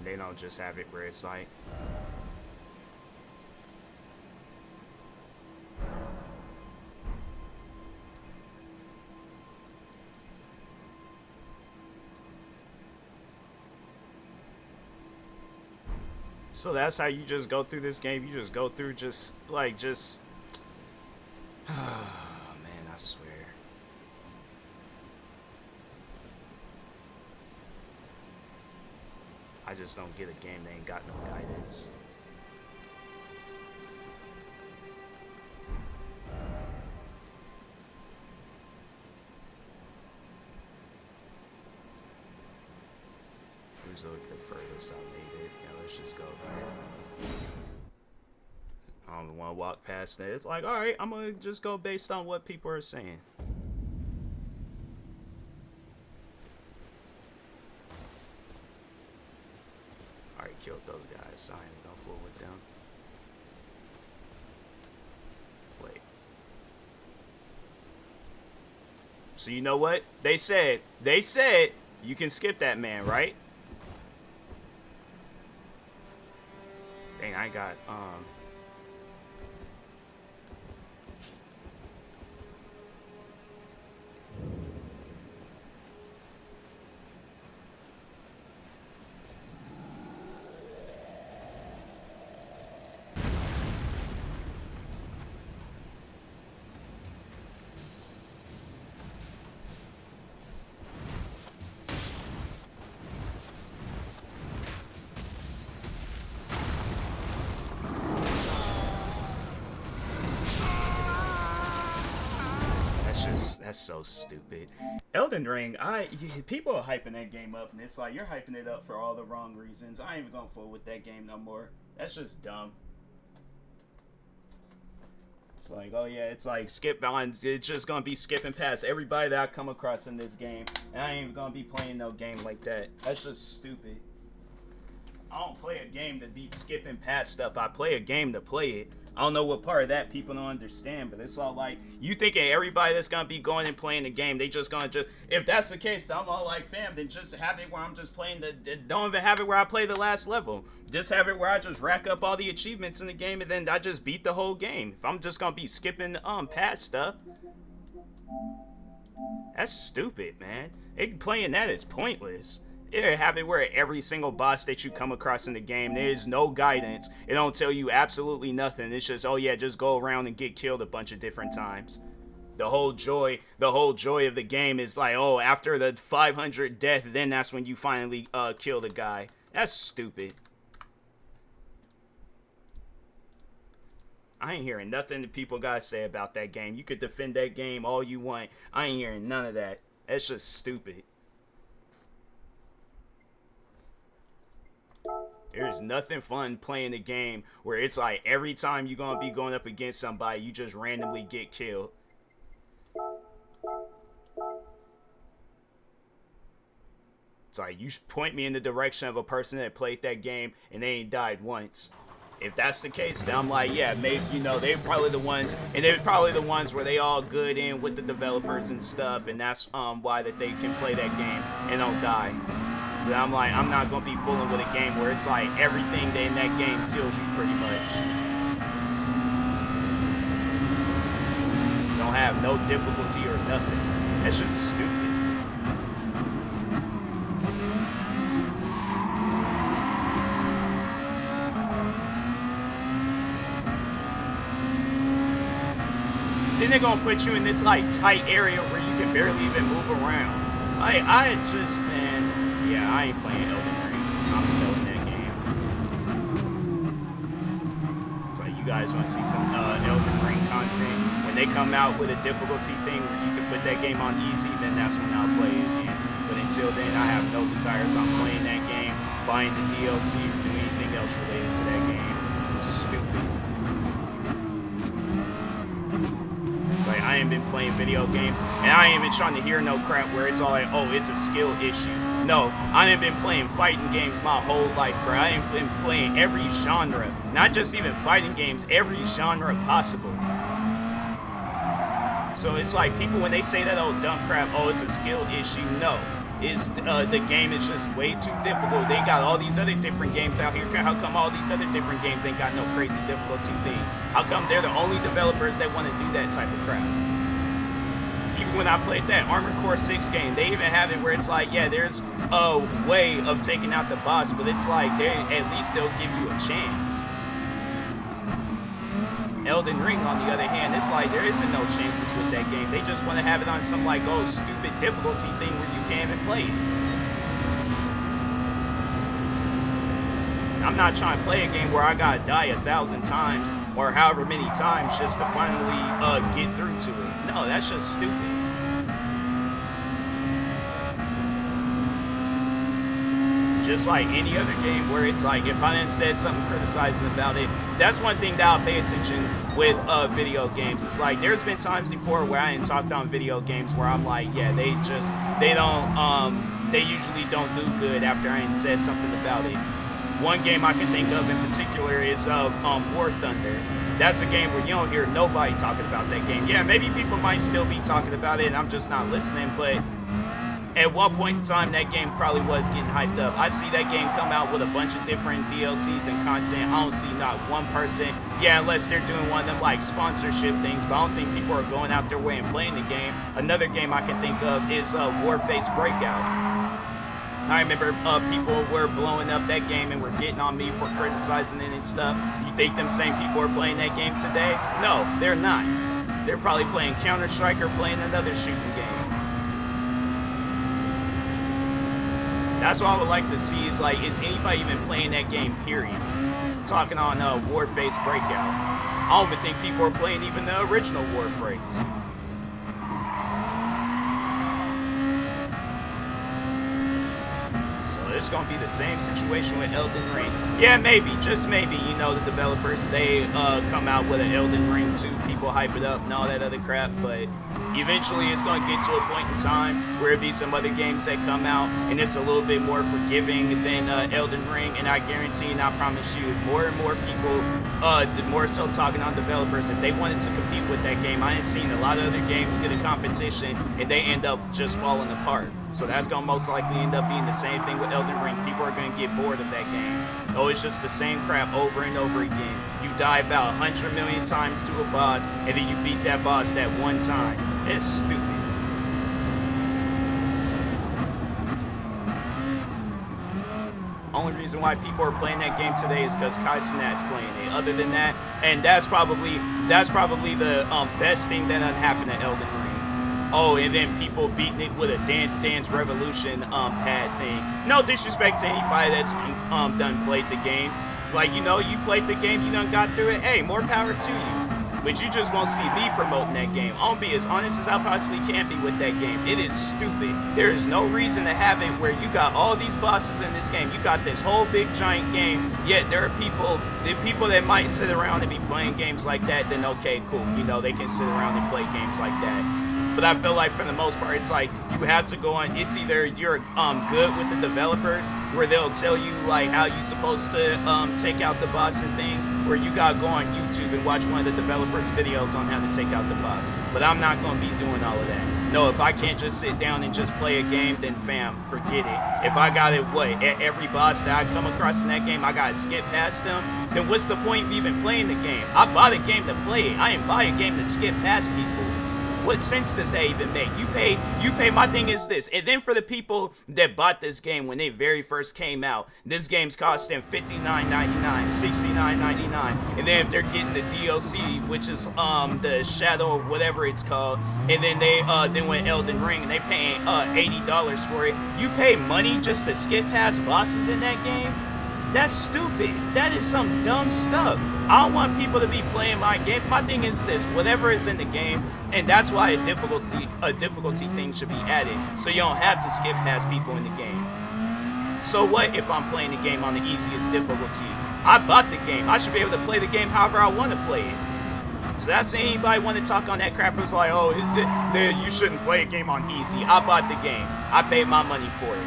they don't just have it where it's like... So that's how you just go through this game? You just go through just, like, just... Oh, man, I swear. I just don't get a game that ain't got no guidance. Who's the furthest I made it? Yeah, let's just go here. I don't want to walk past that. It's like, alright, I'm gonna just go based on what people are saying. Alright, killed those guys. I ain't gonna fool with them. Wait. So you know what? They said you can skip that man, right? Dang, I got, that's so stupid. Elden Ring, people are hyping that game up, and it's like, you're hyping it up for all the wrong reasons. I ain't even gonna fool with that game no more. That's just dumb. It's like, oh yeah, it's like skip on. It's just gonna be skipping past everybody that I come across in this game, and I ain't even gonna be playing no game like that. That's just stupid. I don't play a game to be skipping past stuff. I play a game to play it. I don't know what part of that people don't understand, but it's all like, you thinking everybody that's gonna be going and playing the game, they just gonna just, if that's the case, I'm all like, fam, then just have it where I'm just playing don't even have it where I play the last level. Just have it where I just rack up all the achievements in the game, and then I just beat the whole game. If I'm just gonna be skipping past stuff, that's stupid, man. Playing that is pointless. Have it where every single boss that you come across in the game, there's no guidance. It don't tell you absolutely nothing. It's just, oh yeah, just go around and get killed a bunch of different times. The whole joy of the game is like, oh, after the 500 death, then that's when you finally kill the guy. That's stupid. I ain't hearing nothing that people gotta say about that game. You could defend that game all you want. I ain't hearing none of that. That's just stupid. There's nothing fun playing the game where it's like every time you're gonna be going up against somebody, you just randomly get killed. It's like, you point me in the direction of a person that played that game and they ain't died once. If that's the case, then I'm like, yeah, maybe, you know, they're probably the ones, and they're probably the ones where they all good in with the developers and stuff, and that's why that they can play that game and don't die. But I'm like, I'm not gonna be fooling with a game where it's like everything in that game kills you pretty much. Don't have no difficulty or nothing. That's just stupid. Then they're gonna put you in this like tight area where you can barely even move around. I just, man. Yeah, I ain't playing Elden Ring. I'm selling that game. So you guys want to see some Elden Ring content? When they come out with a difficulty thing where you can put that game on easy, then that's when I'll play it again. But until then, I have no desires on playing that game, buying the DLC, or doing anything else related to that game. It's stupid. Like, I ain't been playing video games, and I ain't been trying to hear no crap where it's all like, oh, it's a skill issue. No, I ain't been playing fighting games my whole life, bro. I ain't been playing every genre, not just even fighting games, every genre possible. So it's like, people, when they say that old dumb crap, oh, it's a skill issue, no. is the game is just way too difficult. They got all these other different games out here. How come all these other different games ain't got no crazy difficulty thing? How come they're the only developers that want to do that type of crap? Even when I played that Armored Core 6 game, they even have it where it's like, yeah, there's a way of taking out the boss, but it's like, at least they'll give you a chance. Elden Ring, on the other hand, it's like there isn't no chances with that game. They just want to have it on some like, oh, stupid difficulty thing where you can't even play it. I'm not trying to play a game where I gotta die 1,000 times or however many times just to finally get through to it. No, that's just stupid. Just like any other game where it's like, if I didn't say something criticizing about it, that's one thing that I'll pay attention with video games. It's like, there's been times before where I ain't talked on video games where I'm like, yeah, they usually don't do good after I ain't said something about it. One game I can think of in particular is War Thunder. That's a game where you don't hear nobody talking about that game. Yeah, maybe people might still be talking about it and I'm just not listening, but at one point in time, that game probably was getting hyped up. I see that game come out with a bunch of different DLCs and content. I don't see not one person, yeah, unless they're doing one of them like sponsorship things, but I don't think people are going out their way and playing the game. Another game I can think of is Warface Breakout. I remember people were blowing up that game and were getting on me for criticizing it and stuff. You think them same people are playing that game today? No, they're not. They're probably playing Counter-Strike or playing another shooting game. That's what I would like to see is like, is anybody even playing that game, period? Talking on Warface Breakout. I don't even think people are playing even the original Warface. So it's going to be the same situation with Elden Ring. Yeah, maybe, just maybe, you know, the developers, they come out with an Elden Ring 2, people hype it up and all that other crap, but eventually it's going to get to a point in time where it'll be some other games that come out and it's a little bit more forgiving than Elden Ring, and I guarantee and I promise you, more and more people, more so talking on developers, if they wanted to compete with that game, I ain't seen a lot of other games get a competition and they end up just falling apart. So that's going to most likely end up being the same thing with Elden Ring. People are going to get bored of that game. Oh, it's just the same crap over and over again. You die about 100 million times to a boss, and then you beat that boss that one time. It's stupid. Only reason why people are playing that game today is because Kai Cenat's playing it. Other than that, and that's probably the best thing that happened to Elden Ring. Oh, and then people beating it with a Dance Dance Revolution pad thing. No disrespect to anybody that's done played the game. Like, you know, you played the game, you done got through it. Hey, more power to you. But you just won't see me promoting that game. I'll be as honest as I possibly can be with that game. It is stupid. There is no reason to have it where you got all these bosses in this game. You got this whole big giant game. Yet there are people that might sit around and be playing games like that. Then okay, cool. You know, they can sit around and play games like that. But I feel like for the most part, it's like you have to go on. It's either you're good with the developers where they'll tell you like how you're supposed to take out the boss and things, or you gotta go on YouTube and watch one of the developers' videos on how to take out the boss. But I'm not gonna be doing all of that. No, if I can't just sit down and just play a game, then fam, forget it. If I got it, every boss that I come across in that game, I gotta skip past them, then what's the point of even playing the game? I bought a game to play it. I didn't buy a game to skip past people. What sense does that even make? You pay, my thing is this, and then for the people that bought this game when they very first came out, this game's cost them $59.99, $69.99, and then if they're getting the DLC, which is the Shadow of whatever it's called, and then they went Elden Ring and they paying $80 for it, you pay money just to skip past bosses in that game? That's stupid. That is some dumb stuff. I don't want people to be playing my game. My thing is this, whatever is in the game, and that's why a difficulty thing should be added, so you don't have to skip past people in the game. So what if I'm playing the game on the easiest difficulty? I bought the game. I should be able to play the game however I want to play it. So that's anybody want to talk on that crap. It's like, oh, you shouldn't play a game on easy. I bought the game. I paid my money for it.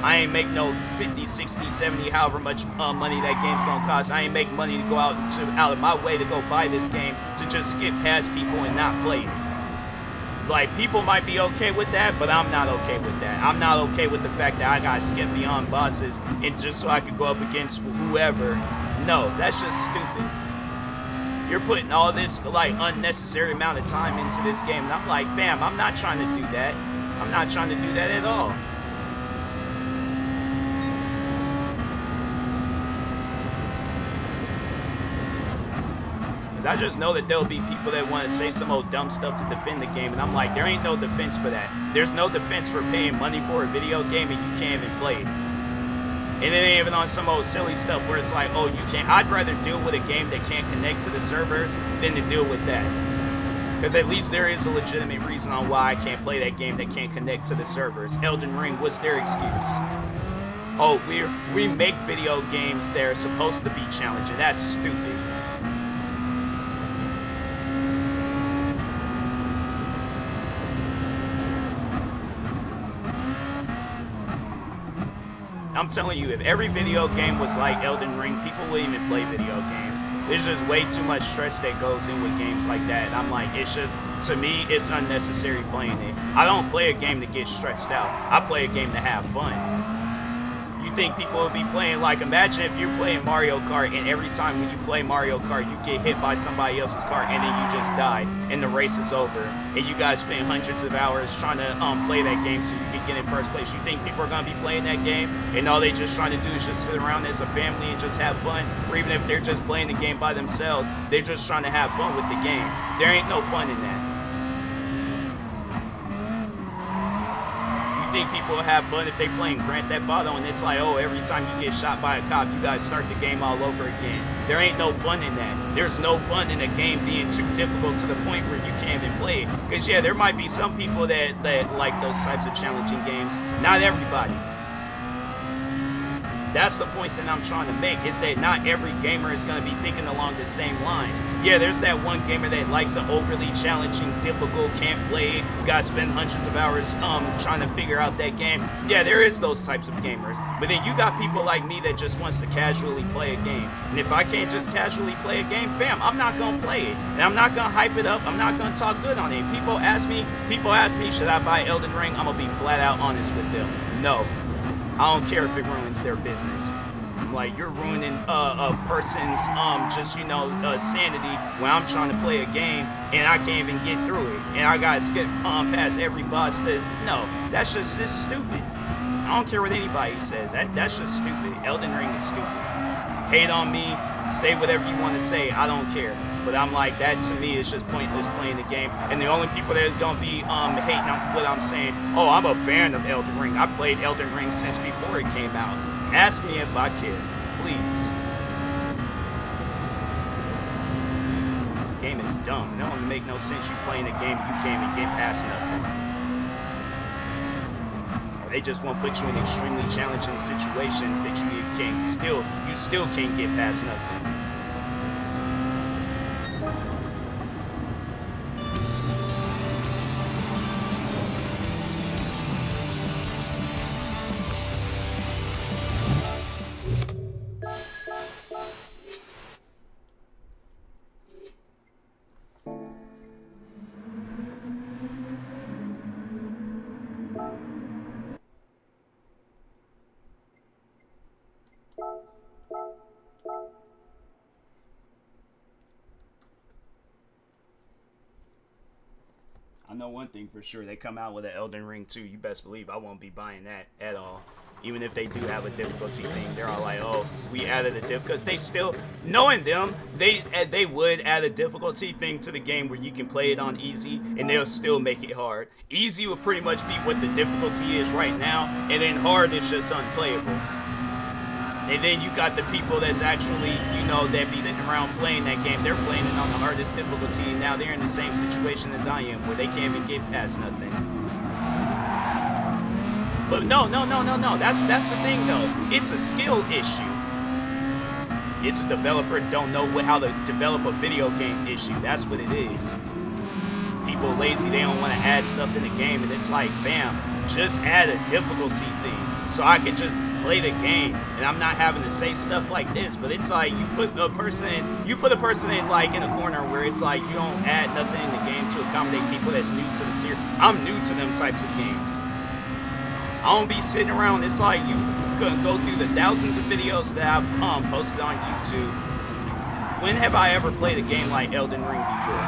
I ain't make no 50, 60, 70, however much money that game's gonna cost. I ain't make money to go out of my way to go buy this game to just skip past people and not play it. Like, people might be okay with that, but I'm not okay with that. I'm not okay with the fact that I gotta skip beyond bosses and just so I could go up against whoever. No, that's just stupid. You're putting all this, like, unnecessary amount of time into this game, and I'm like, fam, I'm not trying to do that. I'm not trying to do that at all. I just know that there'll be people that want to say some old dumb stuff to defend the game, and I'm like, there ain't no defense for that. There's no defense for paying money for a video game and you can't even play it. And it ain't even on some old silly stuff where it's like, oh, you can't. I'd rather deal with a game that can't connect to the servers than to deal with that. Because at least there is a legitimate reason on why I can't play that game that can't connect to the servers. Elden Ring, what's their excuse? Oh, we make video games that are supposed to be challenging. That's stupid. I'm telling you, if every video game was like Elden Ring, people wouldn't even play video games. There's just way too much stress that goes in with games like that. And I'm like, it's just, to me, it's unnecessary playing it. I don't play a game to get stressed out. I play a game to have fun. You think people would be playing, like, imagine if you're playing Mario Kart and every time when you play Mario Kart, you get hit by somebody else's car and then you just die and the race is over. And you guys spend hundreds of hours trying to play that game so you can get in first place. You think people are going to be playing that game and all they just trying to do is just sit around as a family and just have fun? Or even if they're just playing the game by themselves, they're just trying to have fun with the game. There ain't no fun in that. Think people will have fun if they playing Grand Theft Auto and it's like, oh, every time you get shot by a cop, you guys start the game all over again. There ain't no fun in that. There's no fun in a game being too difficult to the point where you can't even play it. Because, yeah, there might be some people that like those types of challenging games. Not everybody. That's the point that I'm trying to make, is that not every gamer is going to be thinking along the same lines. Yeah, there's that one gamer that likes an overly challenging, difficult, can't play it, gotta spend hundreds of hours trying to figure out that game. Yeah, there is those types of gamers. But then you got people like me that just wants to casually play a game. And if I can't just casually play a game, fam, I'm not going to play it. And I'm not going to hype it up. I'm not going to talk good on it. People ask me, should I buy Elden Ring? I'm going to be flat out honest with them. No. I don't care if it ruins their business. Like, you're ruining a person's just, you know, sanity when I'm trying to play a game and I can't even get through it and I gotta skip past every boss to, no, that's just stupid. I don't care what anybody says. That's just stupid. Elden Ring is stupid. Hate on me, say whatever you want to say, I don't care. But I'm like, that to me is just pointless playing the game. And the only people that is going to be hating on what I'm saying, oh, I'm a fan of Elden Ring. I played Elden Ring since before it came out. Ask me if I care, please. The game is dumb. It don't make no sense you playing a game you can't even get past nothing. Or they just want to put you in extremely challenging situations that you still can't get past nothing. I know one thing for sure, they come out with an Elden Ring 2, you best believe I won't be buying that at all. Even if they do have a difficulty thing, they're all like, oh, we added a diff, because they still, knowing them, they would add a difficulty thing to the game where you can play it on easy, and they'll still make it hard. Easy would pretty much be what the difficulty is right now, and then hard is just unplayable. And then you got the people that's actually, you know, that be sitting around playing that game. They're playing it on the hardest difficulty, and now they're in the same situation as I am, where they can't even get past nothing. But no. That's the thing, though. It's a skill issue. It's a developer don't know how to develop a video game issue. That's what it is. People lazy, they don't want to add stuff in the game, and it's like, bam, just add a difficulty thing so I can just play the game, and I'm not having to say stuff like this. But it's like you put a person in like in a corner where it's like you don't add nothing in the game to accommodate people that's new to the series. I'm new to them types of games. I don't be sitting around. It's like you can go through the thousands of videos that I've posted on YouTube. When have I ever played a game like Elden Ring before?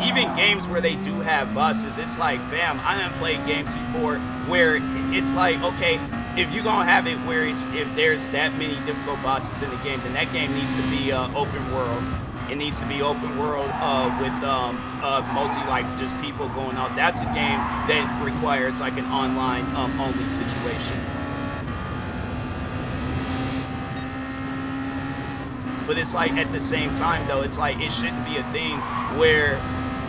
Even games where they do have bosses, it's like, fam, I done played games before where it's like, okay, if you're gonna have it where if there's that many difficult bosses in the game, then that game needs to be open world. It needs to be open world with multi, like, just people going out. That's a game that requires like an online only situation. But it's like, at the same time though, it's like it shouldn't be a thing where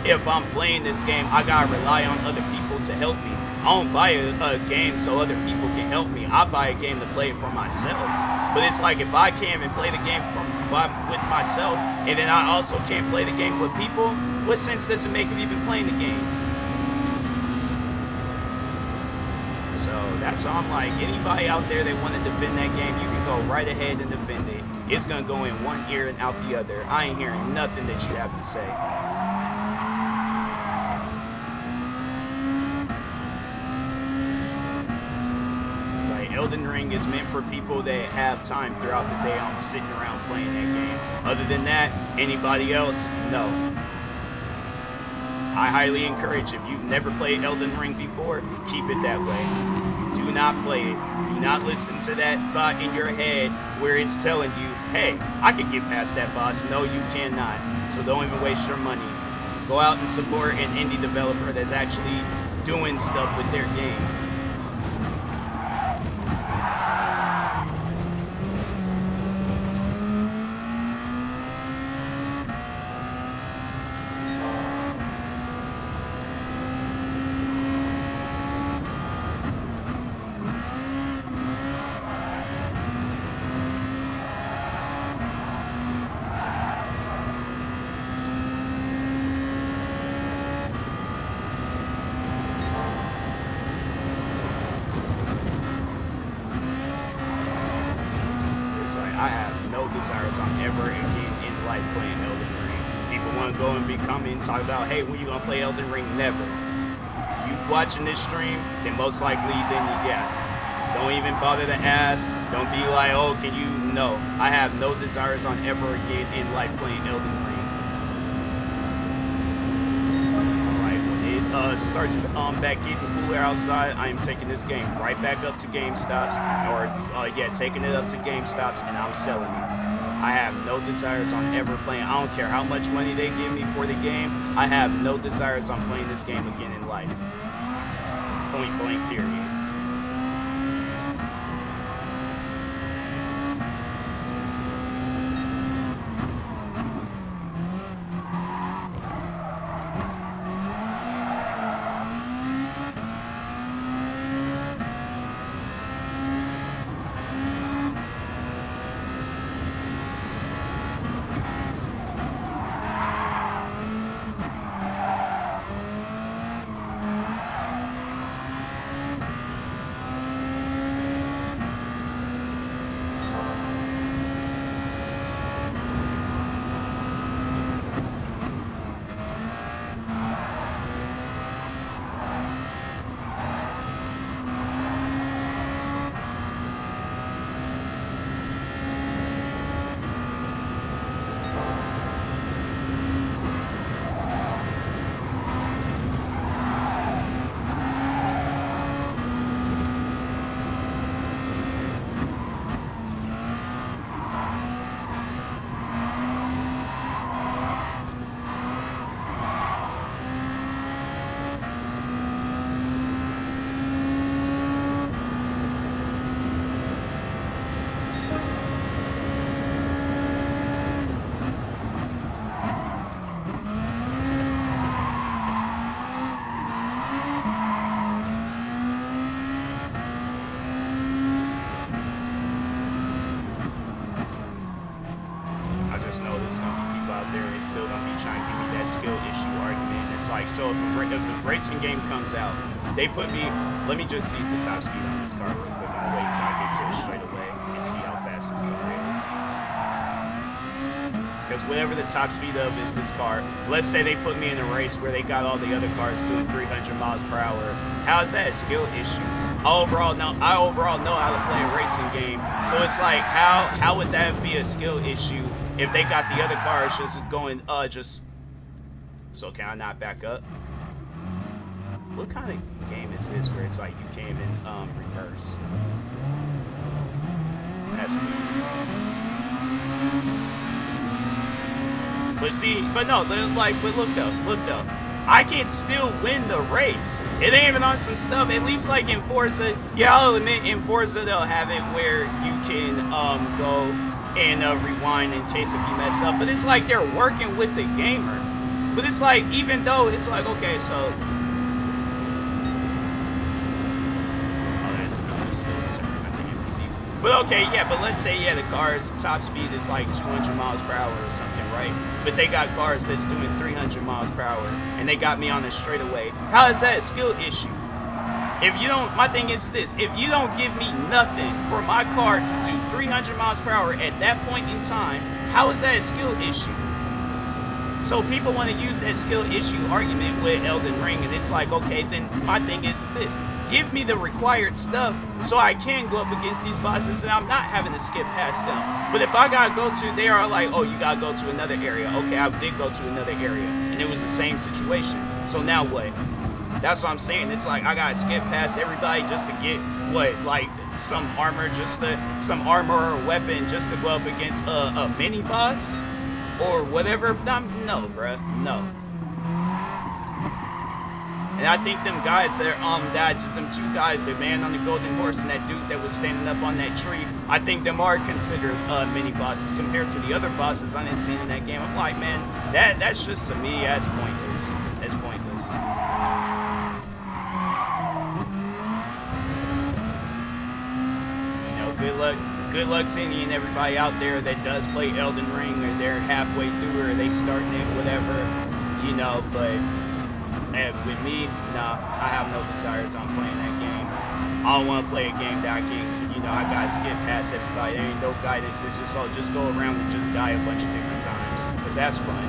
if I'm playing this game, I gotta rely on other people to help me. I don't buy a game so other people can help me. I buy a game to play it for myself. But it's like, if I can't even play the game with myself, and then I also can't play the game with people, what sense does it make of even playing the game? So that's why I'm like, anybody out there that want to defend that game, you can go right ahead and defend it. It's gonna go in one ear and out the other. I ain't hearing nothing that you have to say. Elden Ring is meant for people that have time throughout the day on sitting around playing that game. Other than that, anybody else, no. I highly encourage, if you've never played Elden Ring before, keep it that way. Do not play it. Do not listen to that thought in your head where it's telling you, hey, I could get past that boss. No, you cannot. So don't even waste your money. Go out and support an indie developer that's actually doing stuff with their game. I have no desires on ever again in life playing Elden Ring. People want to go and be coming and talk about, hey, when you gonna play Elden Ring? Never. You watching this stream, then most likely then you got it. Don't even bother to ask. Don't be like, oh, can you? No. I have no desires on ever again in life playing Elden Ring. Alright, when it starts back getting cooler outside, I am taking this game right back up to GameStops, or taking it up to GameStops, and I'm selling it. I have no desires on ever playing. I don't care how much money they give me for the game. I have no desires on playing this game again in life. Point blank, period. Still gonna be trying to give me that skill issue argument. It's like, so if a racing game comes out, they put me, let me just see the top speed on this car real quick. I'm gonna wait until I get to it straight away and see how fast this car is. Because whatever the top speed of is this car, let's say they put me in a race where they got all the other cars doing 300 miles per hour. How is that a skill issue? I overall know how to play a racing game. So it's like, how would that be a skill issue if they got the other cars just going, So can I not back up? What kind of game is this where it's like you can't even reverse? That's weird. But see, but look though. I can still win the race. It ain't even on some stuff, at least like in Forza. Yeah, I'll admit in Forza they'll have it where you can go and rewind in case if you mess up. But it's like they're working with the gamer. But it's like, even though it's like, okay, so but okay, yeah, but let's say, yeah, the car's top speed is like 200 miles per hour or something, right? But they got cars that's doing 300 miles per hour, and they got me on a straightaway. How is that a skill issue? If you don't, my thing is this, if you don't give me nothing for my car to do 300 miles per hour at that point in time, how is that a skill issue? So people want to use that skill issue argument with Elden Ring, and it's like, okay, then my thing is this. Give me the required stuff so I can go up against these bosses and I'm not having to skip past them. But if I gotta go to, they are like, oh, you gotta go to another area. Okay, I did go to another area, and it was the same situation. So now what? That's what I'm saying. It's like I gotta skip past everybody just to get what, like some armor, some armor or weapon just to go up against a mini boss or whatever. No, bruh, no. And I think them guys that them two guys, the man on the golden horse and that dude that was standing up on that tree, I think them are considered mini bosses compared to the other bosses I didn't see in that game. I'm like, man, that's just, to me, that's pointless. That's pointless. You know, good luck to any and everybody out there that does play Elden Ring, or they're halfway through, or they starting it, whatever, you know, but with me, nah, I have no desires on playing that game. I don't want to play a game that I can, you know, I gotta skip past everybody. There ain't no guidance. It's just, just go around and just die a bunch of different times, because that's fun.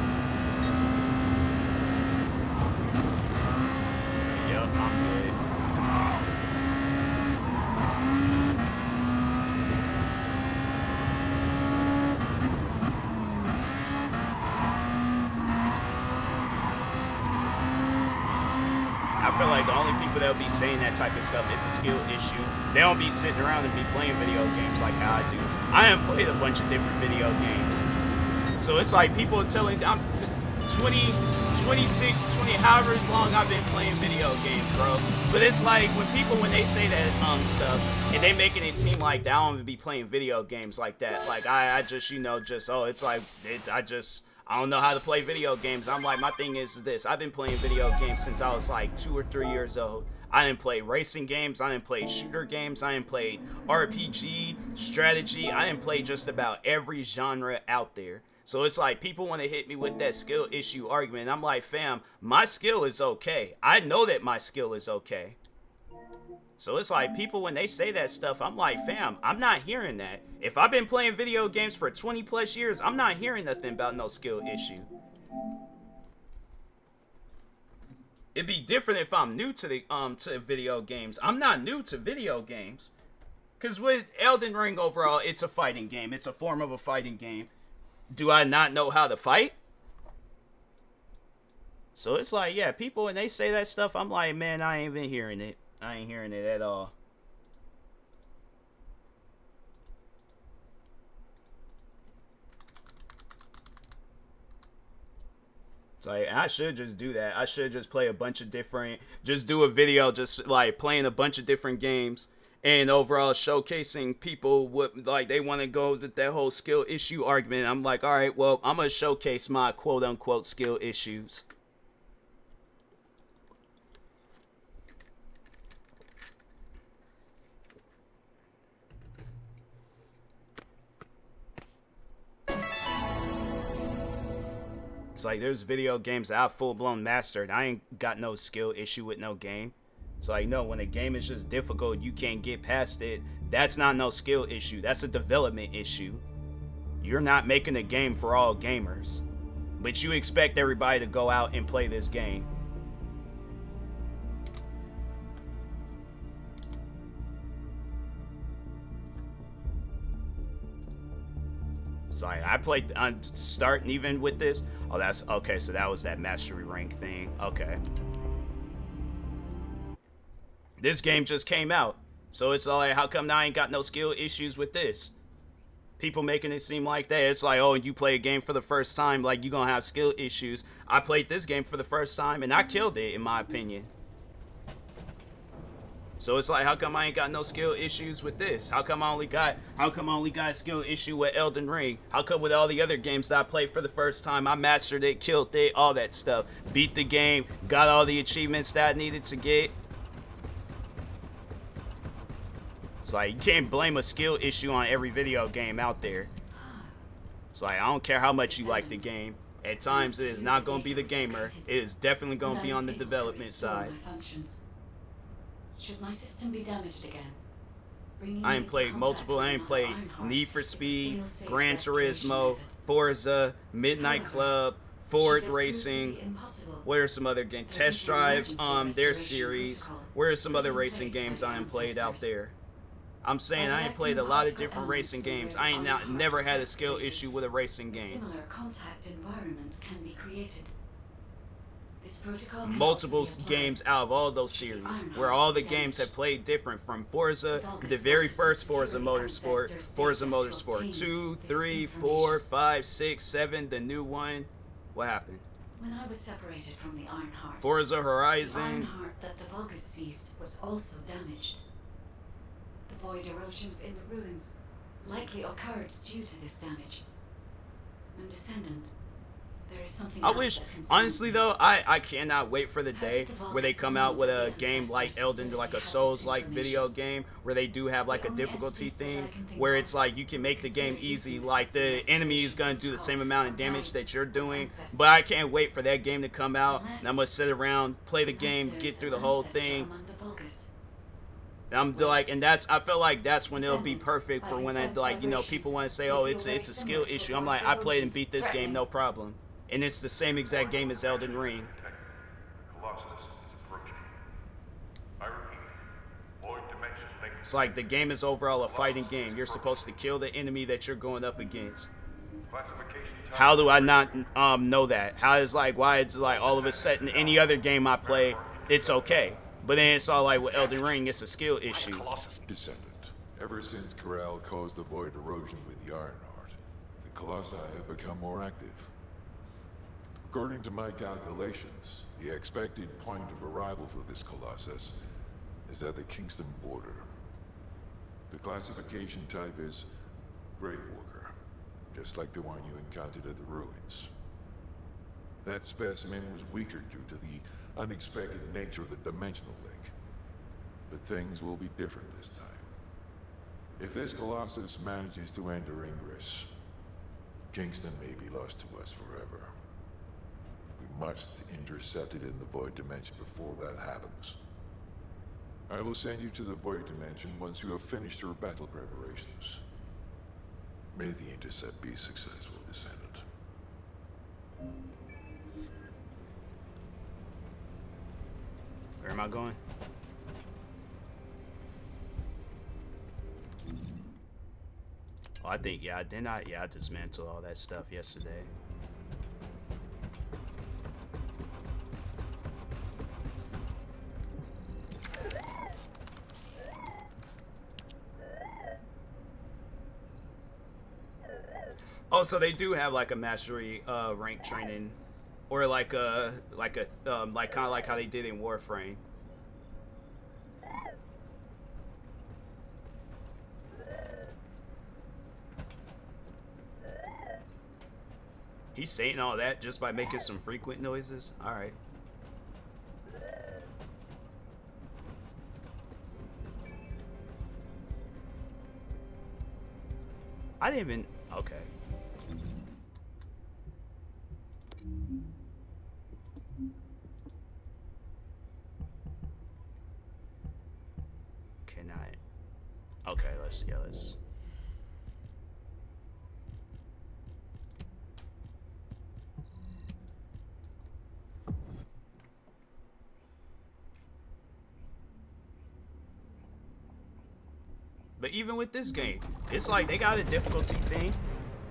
Yup, I'm good. I feel like the only people that'll be saying that type of stuff, it's a skill issue. They don't be sitting around and be playing video games like how I do. I have played a bunch of different video games. So it's like people are telling, I'm 20, 26, 20, however long I've been playing video games, bro. But it's like when they say that stuff, and they making it seem like I don't even be playing video games like that. Like I just, you know, just, oh, it's like, I don't know how to play video games. I'm like, my thing is this. I've been playing video games since I was like 2 or 3 years old. I didn't play racing games. I didn't play shooter games. I didn't play RPG, strategy. I didn't play just about every genre out there. So it's like people want to hit me with that skill issue argument. I'm like, fam, my skill is okay. I know that my skill is okay. So it's like people, when they say that stuff, I'm like, fam, I'm not hearing that. If I've been playing video games for 20 plus years, I'm not hearing nothing about no skill issue. It'd be different if I'm new to the to video games. I'm not new to video games. Cause with Elden Ring overall, it's a fighting game. It's a form of a fighting game. Do I not know how to fight? So it's like, yeah, people, when they say that stuff, I'm like, man, I ain't even hearing it. I ain't hearing it at all. It's like, I should just do that. I should just play a bunch of different, just do a video just like playing a bunch of different games and overall showcasing people what, like, they want to go with that whole skill issue argument. I'm like, all right, well, I'm going to showcase my quote unquote skill issues. It's like, there's video games that I've full-blown mastered. I ain't got no skill issue with no game. It's like, no, when a game is just difficult, you can't get past it. That's not no skill issue. That's a development issue. You're not making a game for all gamers, but you expect everybody to go out and play this game. Sorry, I played. I'm starting even with this. Oh, that's okay. So that was that mastery rank thing. Okay. This game just came out, so it's like, how come now I ain't got no skill issues with this? People making it seem like that. It's like, oh, you play a game for the first time, like you gonna have skill issues. I played this game for the first time and I killed it, in my opinion. So it's like, how come I ain't got no skill issues with this? How come I only got a skill issue with Elden Ring? How come with all the other games that I played for the first time, I mastered it, killed it, all that stuff. Beat the game, got all the achievements that I needed to get. It's like, you can't blame a skill issue on every video game out there. It's like, I don't care how much you like the game. At times, it is not going to be the gamer. It is definitely going to be on the development side. Should my system be damaged again? I ain't played multiple. I ain't played Need for Speed, Gran Turismo, Forza, Midnight Club, Ford Racing. What are some other games? Test Drive, their series. Where are some other racing games I ain't played out there? I'm saying I ain't played a lot of different racing games. I ain't never had a skill issue with a racing game. Similar contact environment can be created. Multiple games out of all those series, where all the games have played different, from Forza, the very first Forza Motorsport, Forza Motorsport 2, 3, 4, 5, 6, 7, the new one. What happened? When I was separated from the Ironheart, Forza Horizon. The Ironheart that the Vulgus seized was also damaged. The void erosions in the ruins likely occurred due to this damage. And Descendant, there is something I else wish, that concerns honestly me. though, I cannot wait for the day where they come out with a game like Elden, like a Souls-like video game, where they do have like a difficulty thing, where it's like you can make the game easy, like the enemy is gonna do the same amount of damage that you're doing, but I can't wait for that game to come out, and I'm gonna sit around, play the game, get through the whole thing. I'm like, and I feel like that's when it'll be perfect for when I, like, you know, people want to say, oh, it's a skill issue. I'm like, I played and beat this game, no problem. And it's the same exact game as Elden Ring. It's like the game is overall a fighting game. You're supposed to kill the enemy that you're going up against. How do I not know that? How is like, why it's like all of a sudden any other game I play, it's okay. But then it's all like with Elden Ring, it's a skill issue. Descendant. Ever since Corral caused the void erosion with the Ironheart, the Colossi have become more active. According to my calculations, the expected point of arrival for this Colossus is at the Kingston border. The classification type is Gravewalker, just like the one you encountered at the ruins. That specimen was weaker due to the unexpected nature of the dimensional link. But things will be different this time. If this Colossus manages to enter Ingress, Kingston may be lost to us forever. We must intercept it in the Void Dimension before that happens. I will send you to the Void Dimension once you have finished your battle preparations. May the intercept be successful, Descendant. Where am I going? Oh, I think, yeah, I dismantled all that stuff yesterday. Oh, so they do have like a mastery rank training, or like kind of like how they did in Warframe. He's saying all that just by making some frequent noises? Alright. I didn't even... Okay. Can I... Okay, let's... But even with this game, it's like they got a difficulty thing.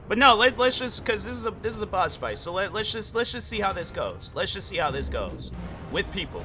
But no, let's just, cause this is a boss fight. So let's just see how this goes. Let's just see how this goes with people.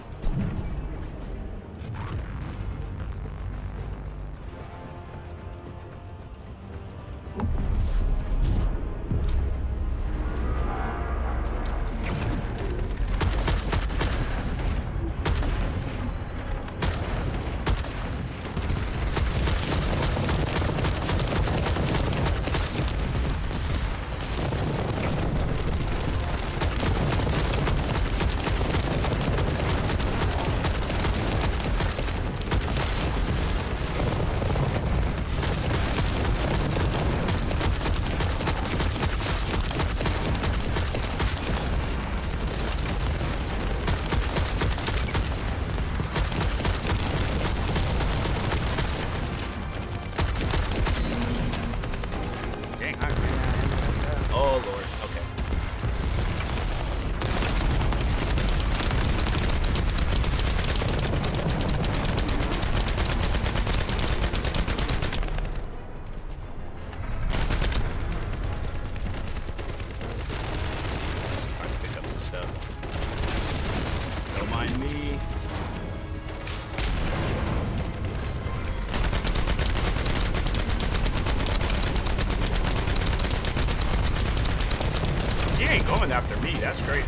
After me, that's crazy.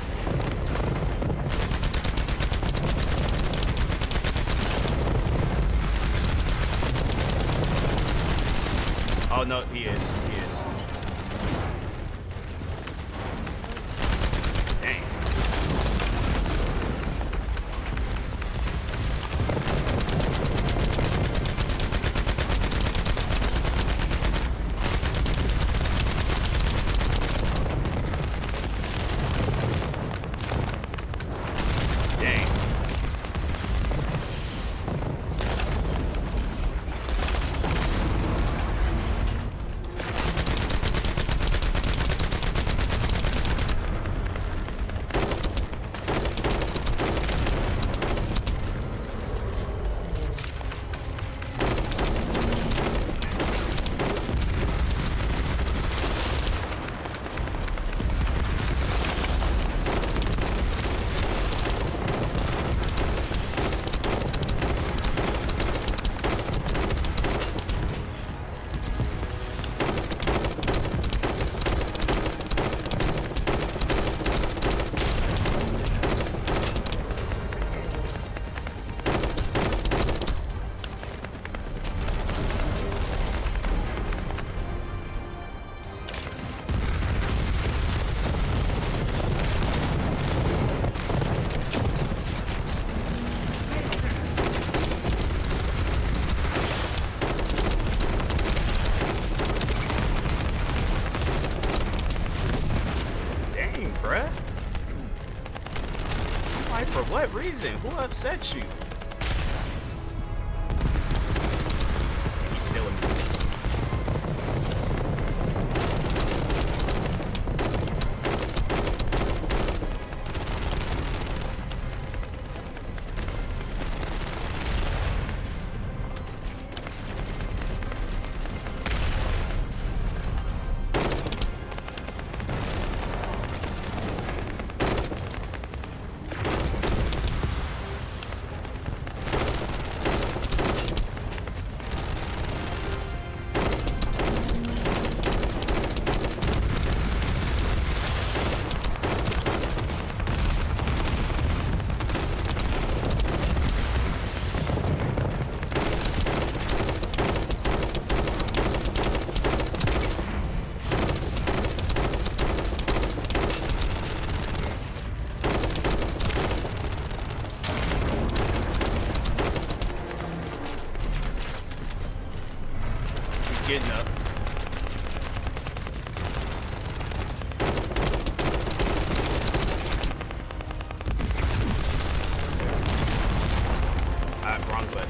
Oh no, he is. He is. Dang. For what reason? Who upset you? He's still in me. Getting up. Wrong button.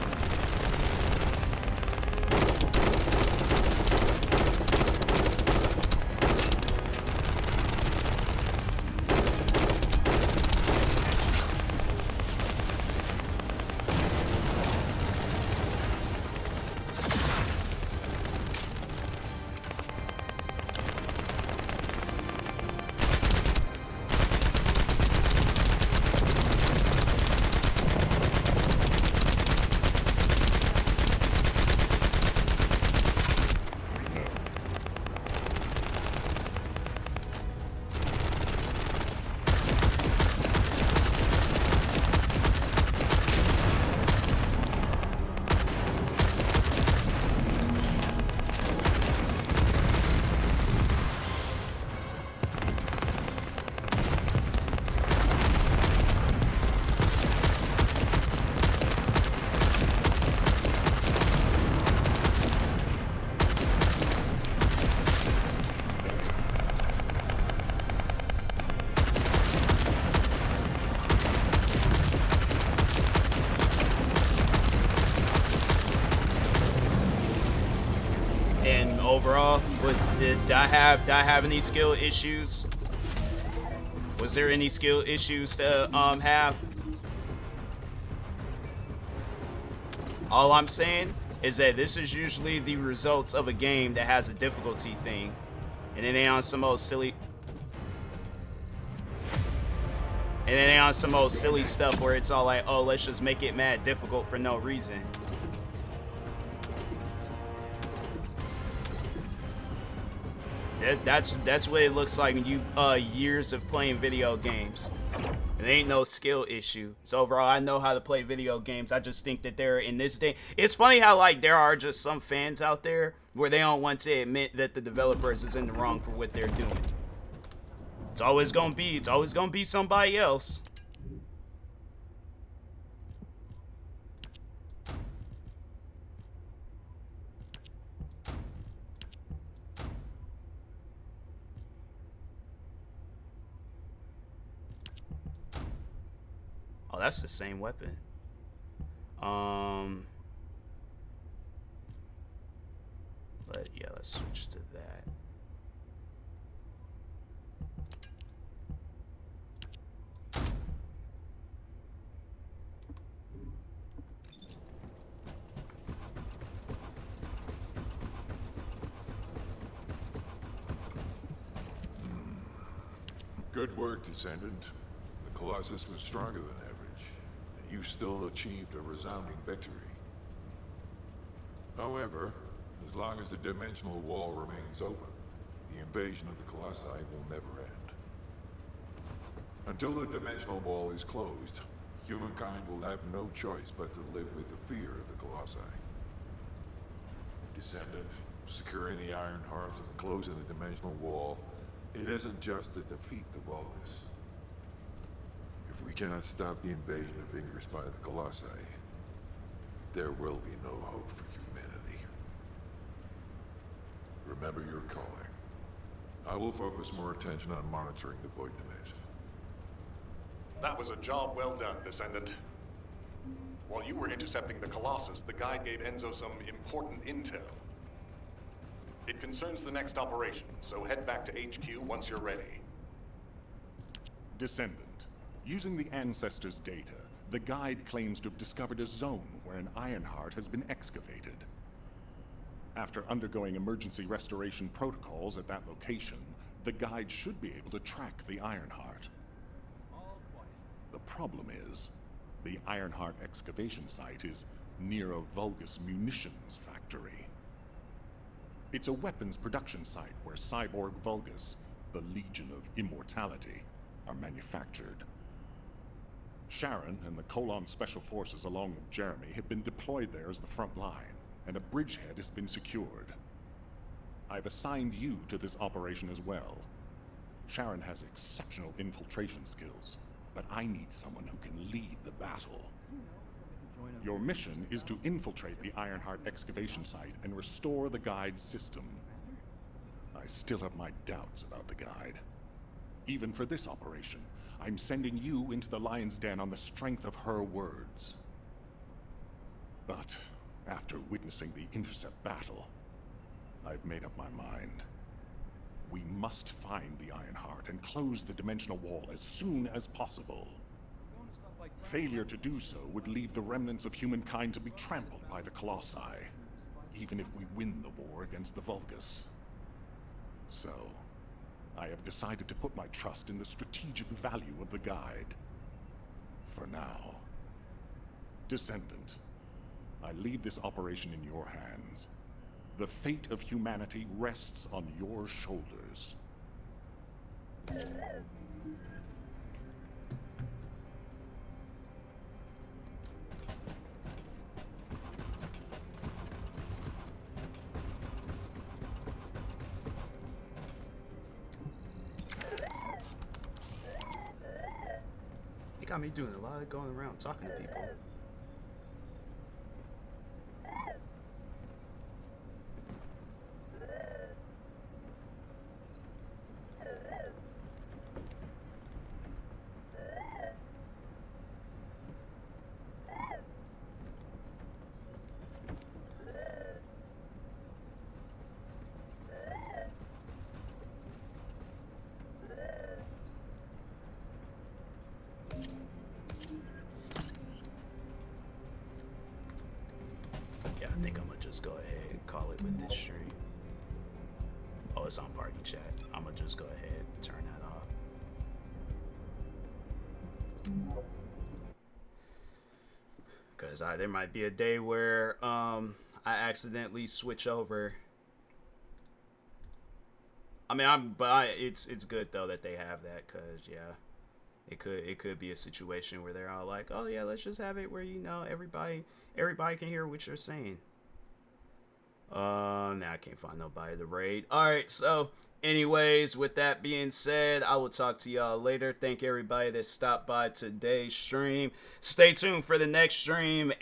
And overall, did I have any skill issues? Was there any skill issues to have? All I'm saying is that this is usually the results of a game that has a difficulty thing, and it ain't on some old silly. And it ain't on some old silly stuff where it's all like, oh, let's just make it mad difficult for no reason. That's what it looks like when you years of playing video games. It ain't no skill issue. So overall, I know how to play video games. I just think that they're in this day. It's funny how like there are just some fans out there where they don't want to admit that the developers is in the wrong for what they're doing. It's always gonna be somebody else. Oh, that's the same weapon. But yeah, let's switch to that. Good work, Descendant. The Colossus was stronger than average, and you still achieved a resounding victory. However, as long as the dimensional wall remains open, the invasion of the Colossi will never end. Until the dimensional wall is closed, humankind will have no choice but to live with the fear of the Colossi. Descendant, securing the Iron Hearts and closing the dimensional wall, it isn't just to defeat the Vulgus. If we cannot stop the invasion of Ingress by the Colossi, there will be no hope for humanity. Remember your calling. I will focus more attention on monitoring the Void Dimension. That was a job well done, Descendant. While you were intercepting the Colossus, the guide gave Enzo some important intel. It concerns the next operation, so head back to HQ once you're ready. Descendant, using the Ancestors' data, the guide claims to have discovered a zone where an Ironheart has been excavated. After undergoing emergency restoration protocols at that location, the guide should be able to track the Ironheart. The problem is, the Ironheart excavation site is near a Vulgus munitions factory. It's a weapons production site where cyborg Vulgus, the Legion of Immortality, are manufactured. Sharon and the Colon Special Forces along with Jeremy have been deployed there as the front line, and a bridgehead has been secured. I've assigned you to this operation as well. Sharon has exceptional infiltration skills, but I need someone who can lead the battle. Your mission is to infiltrate the Ironheart excavation site and restore the guide's system. I still have my doubts about the guide. Even for this operation, I'm sending you into the Lion's Den on the strength of her words. But after witnessing the intercept battle, I've made up my mind. We must find the Ironheart and close the dimensional wall as soon as possible. Failure to do so would leave the remnants of humankind to be trampled by the Colossi, even if we win the war against the Vulgus. So, I have decided to put my trust in the strategic value of the guide. For now. Descendant, I leave this operation in your hands. The fate of humanity rests on your shoulders. It got me doing a lot of going around talking to people. think I'm gonna just go ahead and call it with this stream. Oh, it's on party chat. I'm gonna just go ahead and turn that off. Cause there might be a day where I accidentally switch over. I mean, it's good though that they have that, cause yeah, it could be a situation where they're all like, oh yeah, let's just have it where everybody can hear what you're saying. Now I can't find nobody to raid. All right, so anyways, with that being said, I will talk to y'all later. Thank everybody that stopped by today's stream. Stay tuned for the next stream, and